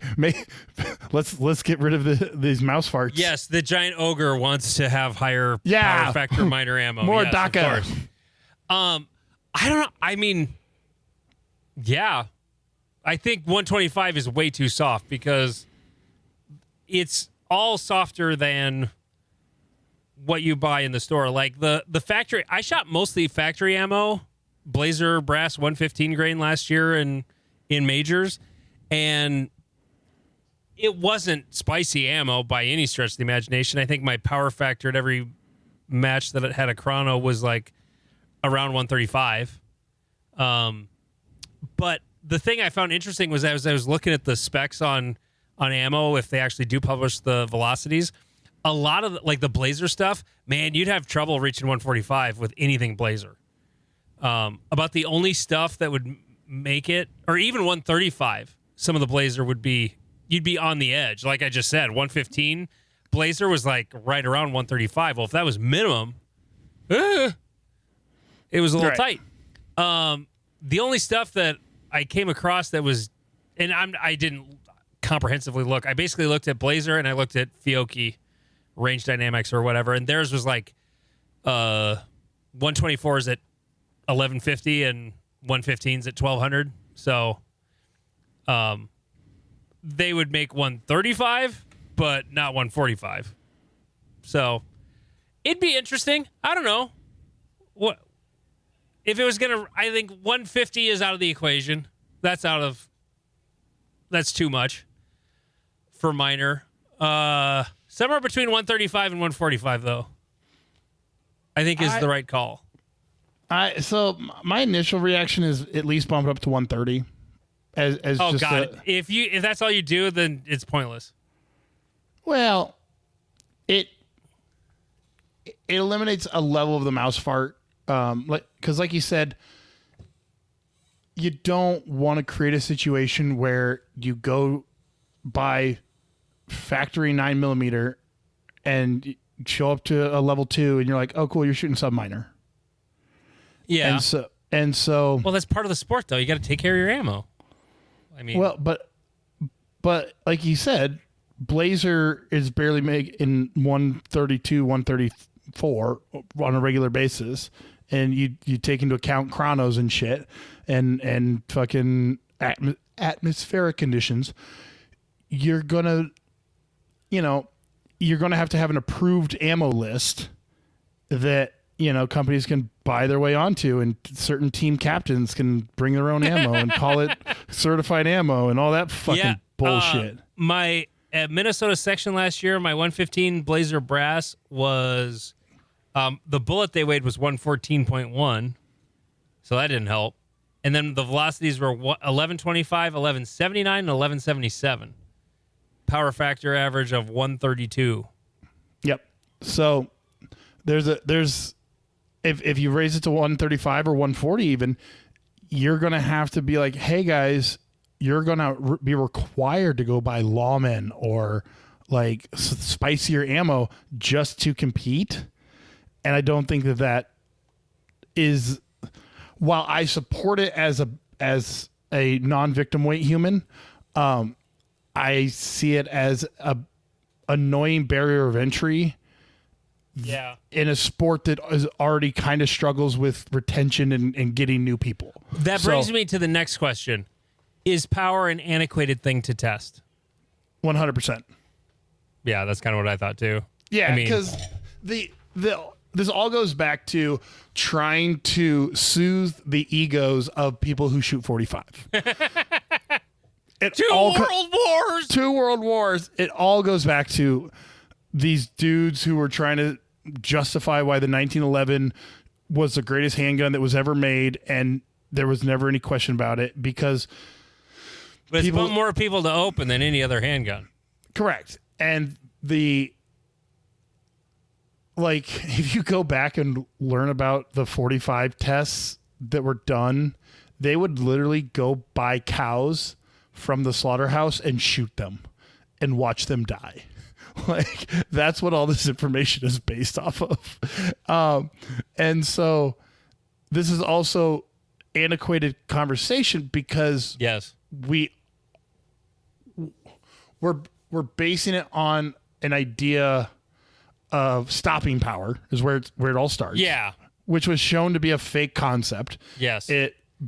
let's get rid of these mouse farts. Yes, the giant ogre wants to have higher power factor minor ammo. More yes, DACA. Of course. I don't know. I mean, yeah, I think 125 is way too soft because it's all softer than what you buy in the store. Like the factory, I shot mostly factory ammo. Blazer brass 115 grain last year in majors, and it wasn't spicy ammo by any stretch of the imagination. I think my power factor at every match that it had a chrono was like around 135. But the thing I found interesting was as I was looking at the specs on ammo, if they actually do publish the velocities, a lot of like the Blazer stuff, man, you'd have trouble reaching 145 with anything Blazer. About the only stuff that would make it, or even 135, some of the Blazer you'd be on the edge. Like I just said, 115 Blazer was like right around 135. Well, if that was minimum, it was a little tight. The only stuff that I came across that was, and I didn't comprehensively look. I basically looked at Blazer and I looked at Fiocchi Range Dynamics or whatever, and theirs was like 124s at 1150 and 115s at 1200. So they would make 135 but not 145. So it'd be interesting. I don't know what if it was gonna. I think 150 is out of the equation. That's too much for minor. Somewhere between 135 and 145 though, I think is the right call. So my initial reaction is at least bump it up to 130. As oh just God! If that's all you do, then it's pointless. Well, it eliminates a level of the mouse fart. Because like you said, you don't want to create a situation where you go buy factory 9mm and show up to a level 2 and you're like, oh cool, you're shooting sub minor. Yeah. And so well, that's part of the sport though. You got to take care of your ammo. I mean, well, but like you said, Blazer is barely making 132, 134 on a regular basis, and you take into account chronos and shit and fucking atmospheric conditions, you're gonna have an approved ammo list that companies can buy their way onto, and certain team captains can bring their own ammo and call it certified ammo and all that fucking bullshit. At Minnesota section last year, my 115 Blazer Brass was the bullet they weighed was 114.1, so that didn't help. And then the velocities were 1125, 1179, and 1177. Power factor average of 132. Yep. So there's if you raise it to 135 or 140 even, you're going to have to be like, hey guys, you're going to be required to go buy lawmen or like spicier ammo just to compete. And I don't think that is, while I support it as a non-victim weight human, I see it as a annoying barrier of entry. Yeah. In a sport that is already kind of struggles with retention and getting new people. That brings me to the next question. Is power an antiquated thing to test? 100%. Yeah, that's kind of what I thought too. Yeah, because this all goes back to trying to soothe the egos of people who shoot 45. Two world wars. It all goes back to these dudes who were trying to justify why the 1911 was the greatest handgun that was ever made, and there was never any question about it because it's put more people to open than any other handgun. Correct. And if you go back and learn about the 45 tests that were done, they would literally go buy cows from the slaughterhouse and shoot them and watch them die. Like, that's what all this information is based off of. And so this is also antiquated conversation because we're basing it on an idea of stopping power is where it all starts. Yeah. Which was shown to be a fake concept. Yes.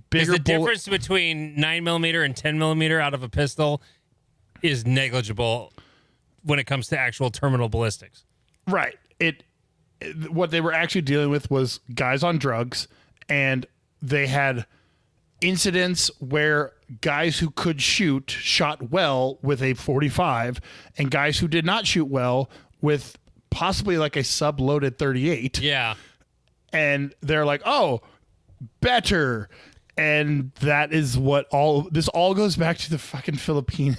Difference between 9mm and 10mm out of a pistol is negligible when it comes to actual terminal ballistics. Right. What they were actually dealing with was guys on drugs, and they had incidents where guys who could shoot shot well with a 45, and guys who did not shoot well with possibly like a sub-loaded 38. Yeah. And they're like, oh, better. And that is what this all goes back to the fucking Philippine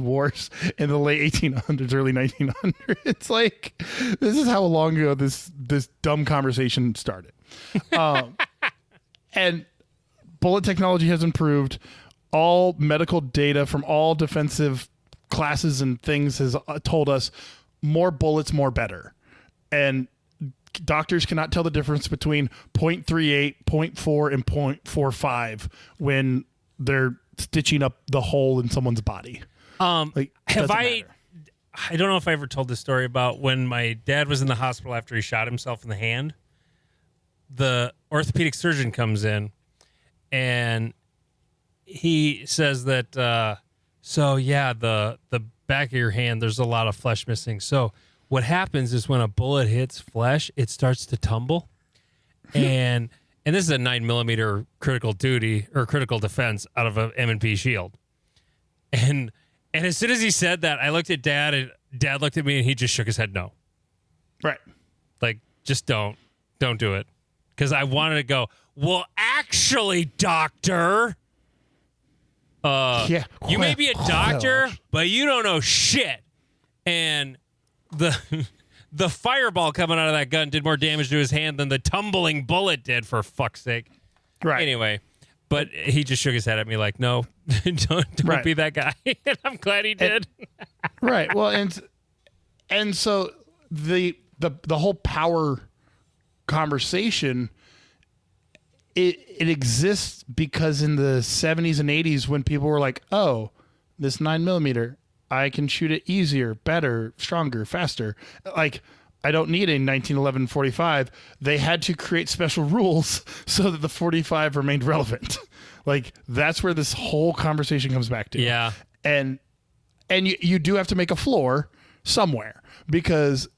Wars in the late 1800s, early 1900s. It's like, this is how long ago this dumb conversation started. And bullet technology has improved. All medical data from all defensive classes and things has told us more bullets, more better. And doctors cannot tell the difference between 0.38, 0.4, and 0.45 when they're stitching up the hole in someone's body. I don't know if I ever told this story about when my dad was in the hospital after he shot himself in the hand. The orthopedic surgeon comes in and he says that, the back of your hand, there's a lot of flesh missing. So what happens is when a bullet hits flesh, it starts to tumble. And this is a 9mm critical duty or critical defense out of a M&P shield. And as soon as he said that, I looked at Dad, and Dad looked at me, and he just shook his head no. Right. Like, just don't do it. Because I wanted to go, well, actually, doctor, you may be a doctor, but you don't know shit. And the fireball coming out of that gun did more damage to his hand than the tumbling bullet did, for fuck's sake. Right. Anyway, but he just shook his head at me like, no, don't be that guy. And I'm glad he did. Right. Well, and so the whole power conversation, it exists because in the 70s and 80s when people were like, oh, this 9mm, I can shoot it easier, better, stronger, faster. Like, I don't need a 1911 45. They had to create special rules so that the 45 remained relevant. Like, that's where this whole conversation comes back to. Yeah. And you do have to make a floor somewhere, because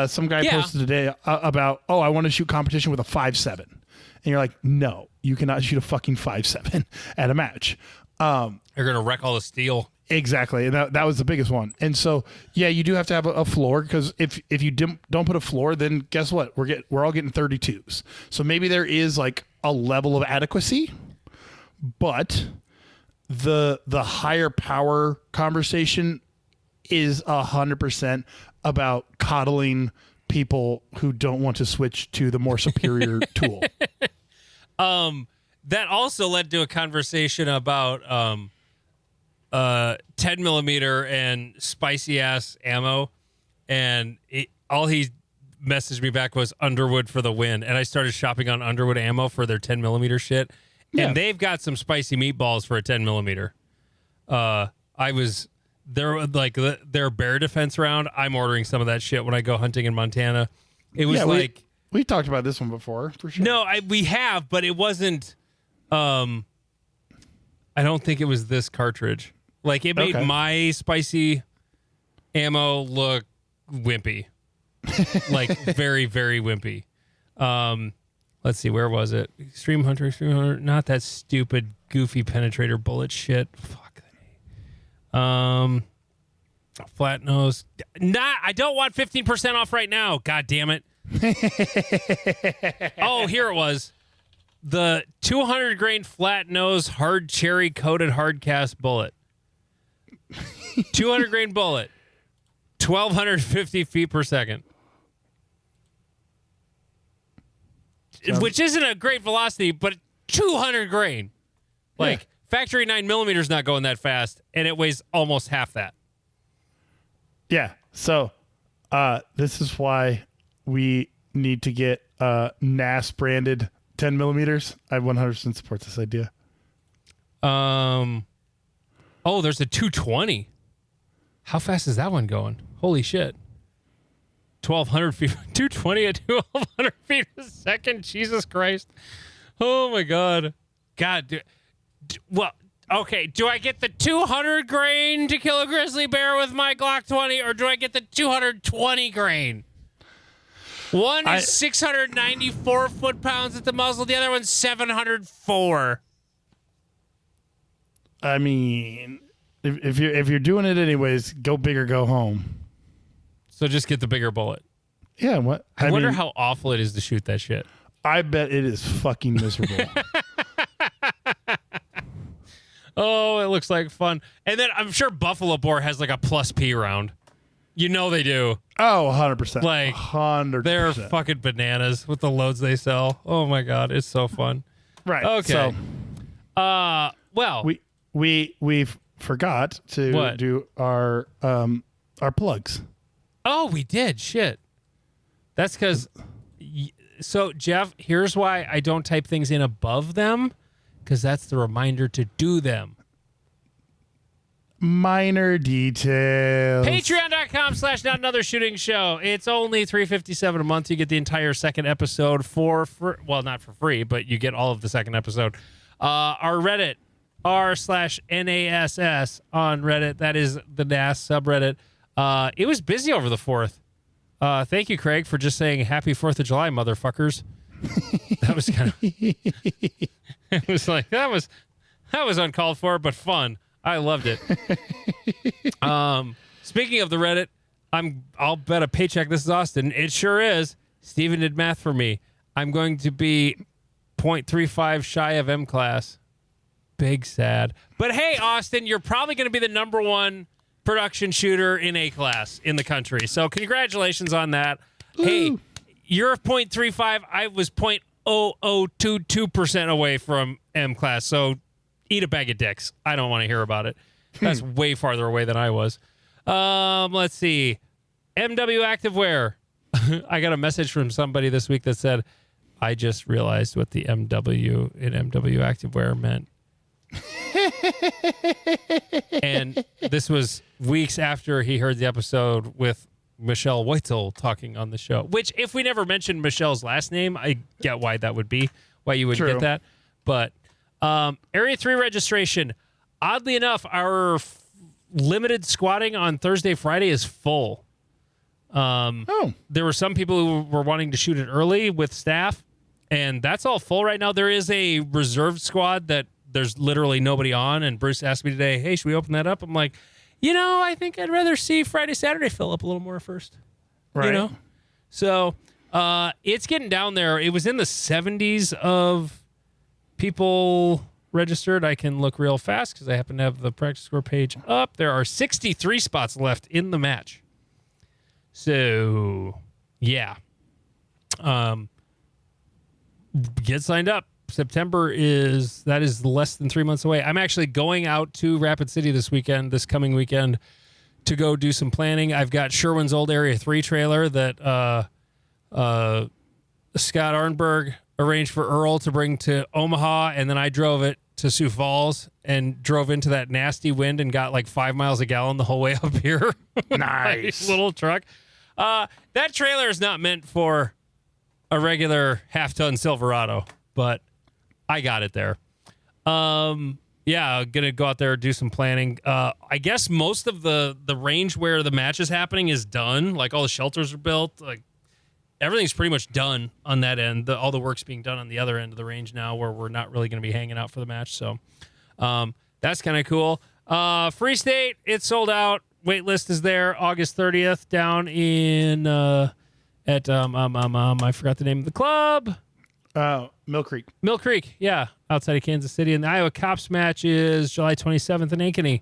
some guy posted today about, I want to shoot competition with a 5.7. And you're like, no, you cannot shoot a fucking 5.7 at a match. You're going to wreck all the steel. Exactly. And that was the biggest one. And so, yeah, you do have to have a floor, because if you don't put a floor, then guess what? We're all getting 32s. So maybe there is like a level of adequacy, but the higher power conversation is 100% about coddling people who don't want to switch to the more superior tool. That also led to a conversation about 10 millimeter and spicy ass ammo, and all he messaged me back was Underwood for the win, and I started shopping on Underwood ammo for their 10 millimeter shit, and they've got some spicy meatballs for a 10 millimeter. Their bear defense round, I'm ordering some of that shit when I go hunting in Montana. It was we talked about this one before, for sure. No, we have, but it wasn't. I don't think it was this cartridge. Like, it made my spicy ammo look wimpy. Like, very, very wimpy. Let's see, where was it? Extreme Hunter, not that stupid, goofy penetrator bullet shit. Fuck. Flat nose. I don't want 15% off right now. God damn it. Oh, here it was. The 200 grain flat nose hard cherry coated hard cast bullet. 200 grain bullet. 1,250 feet per second. Which isn't a great velocity, but 200 grain. Like, factory 9 millimeters not going that fast, and it weighs almost half that. Yeah. So this is why we need to get NAS branded 10 millimeters. I 100% support this idea. Oh, there's a 220. How fast is that one going? Holy shit. 1,200 feet. 220 at 1,200 feet a second. Jesus Christ. Oh, my God. God. Well, okay. Do I get the 200 grain to kill a grizzly bear with my Glock 20, or do I get the 220 grain? One is 694 foot-pounds at the muzzle. The other one's 704. I mean, if you're doing it anyways, go big or go home. So just get the bigger bullet. Yeah. What? I wonder how awful it is to shoot that shit. I bet it is fucking miserable. Oh, it looks like fun. And then I'm sure Buffalo Bore has like a plus P round. You know they do. Oh, 100%. Like, 100%. They're fucking bananas with the loads they sell. Oh my God, it's so fun. Right. Okay. So, well, we forgot to do our plugs. Oh, we did. Shit. That's because. So, Jeff, here's why I don't type things in above them, because that's the reminder to do them. Minor details. Patreon.com/Not Another Shooting Show. It's only $3.57 a month. You get the entire second episode well, not for free, but you get all of the second episode. Our Reddit, r/NASS on Reddit. That is the NAS subreddit. It was busy over the 4th. Thank you, Craig, for just saying Happy 4th of July, motherfuckers. That was kind of... It was like, that was uncalled for, but fun. I loved it. Speaking of the Reddit, I'll bet a paycheck this is Austin. It sure is. Steven did math for me. I'm going to be 0.35 shy of M class. Big sad. But hey, Austin, you're probably going to be the number one production shooter in A class in the country. So congratulations on that. Ooh. Hey, you're 0.35. I was 0.0022% away from M class. So eat a bag of dicks. I don't want to hear about it. That's way farther away than I was. Let's see. MW Activewear. I got a message from somebody this week that said, I just realized what the MW in MW Activewear meant. And this was weeks after he heard the episode with Michelle Whittle talking on the show. Which, if we never mentioned Michelle's last name, I get why that would be, why you would get that. But Area 3 registration, oddly enough, our limited squatting on Thursday, Friday is full. There were some people who were wanting to shoot it early with staff, and that's all full right now. There is a reserved squad that there's literally nobody on, and Bruce asked me today, hey, should we open that up? I'm like, I think I'd rather see Friday, Saturday fill up a little more first. Right. So it's getting down there. It was in the 70s of people registered. I can look real fast because I happen to have the practice score page up. There are 63 spots left in the match. So, yeah. Get signed up. September is less than 3 months away. I'm actually going out to Rapid City this coming weekend, to go do some planning. I've got Sherwin's old Area 3 trailer that Scott Arnberg arranged for Earl to bring to Omaha, and then I drove it to Sioux Falls and drove into that nasty wind and got like 5 miles a gallon the whole way up here. Nice. Little truck. That trailer is not meant for a regular half-ton Silverado, but I got it there. Yeah, gonna go out there, do some planning. I guess most of the range where the match is happening is done. Like, all the shelters are built. Like, everything's pretty much done on that end. All the work's being done on the other end of the range now, where we're not really going to be hanging out for the match. So that's kind of cool. Free State, it's sold out. Wait list is there. August 30th down in at I forgot the name of the club. Mill Creek. Mill Creek, yeah, outside of Kansas City. And the Iowa Cops match is July 27th in Ankeny.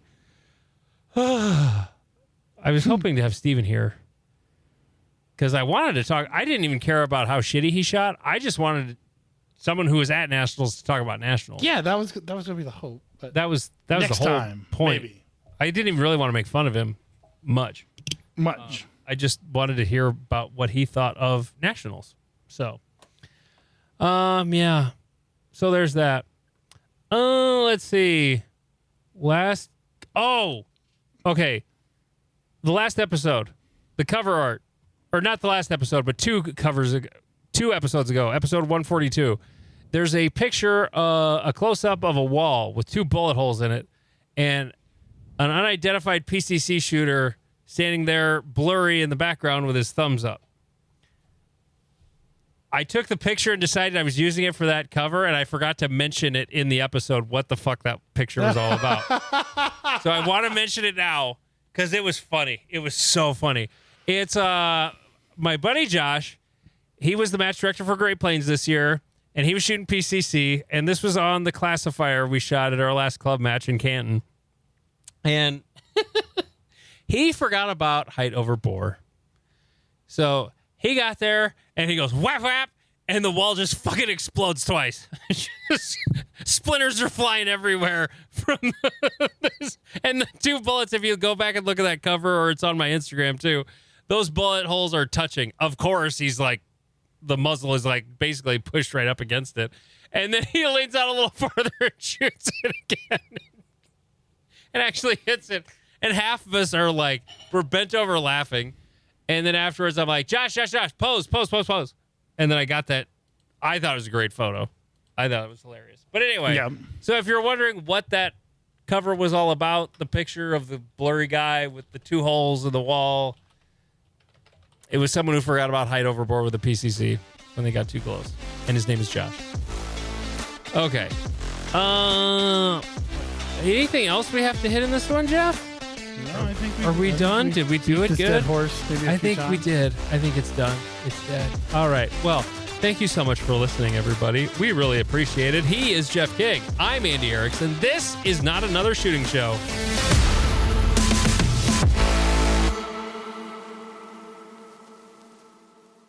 I was hoping to have Steven here because I wanted to talk. I didn't even care about how shitty he shot. I just wanted someone who was at Nationals to talk about Nationals. Yeah, that was going to be the hope. But that was the whole time, point. Maybe. I didn't even really want to make fun of him much. I just wanted to hear about what he thought of Nationals. So, yeah. So there's that. Let's see. Okay. The last episode, the cover art, or not the last episode, but two episodes ago, episode 142. There's a picture, a close-up of a wall with 2 bullet holes in it, and an unidentified PCC shooter standing there blurry in the background with his thumbs up. I took the picture and decided I was using it for that cover, and I forgot to mention it in the episode what the fuck that picture was all about. So I want to mention it now because it was funny. It was so funny. It's my buddy Josh. He was the match director for Great Plains this year, and he was shooting PCC, and this was on the classifier we shot at our last club match in Canton. And he forgot about height over bore. So he got there, and he goes, whap, whap, and the wall just fucking explodes twice. Just, splinters are flying everywhere from this. And the 2 bullets, if you go back and look at that cover, or it's on my Instagram too, those bullet holes are touching. Of course, he's like, the muzzle is like basically pushed right up against it. And then he leans out a little further and shoots it again. And actually hits it. And half of us are like, we're bent over laughing. And then afterwards, I'm like, Josh, pose. And then I got that. I thought it was a great photo. I thought it was hilarious. But anyway, So if you're wondering what that cover was all about, the picture of the blurry guy with the 2 holes in the wall, it was someone who forgot about height over bore with the PCC when they got too close. And his name is Josh. Okay. Anything else we have to hit in this one, Jeff? No, I think Are we done? Did we do it this good? Dead horse. Maybe I think we did. I think it's done. It's dead. All right. Well, thank you so much for listening, everybody. We really appreciate it. He is Jeff King. I'm Andy Erickson. This is Not Another Shooting Show.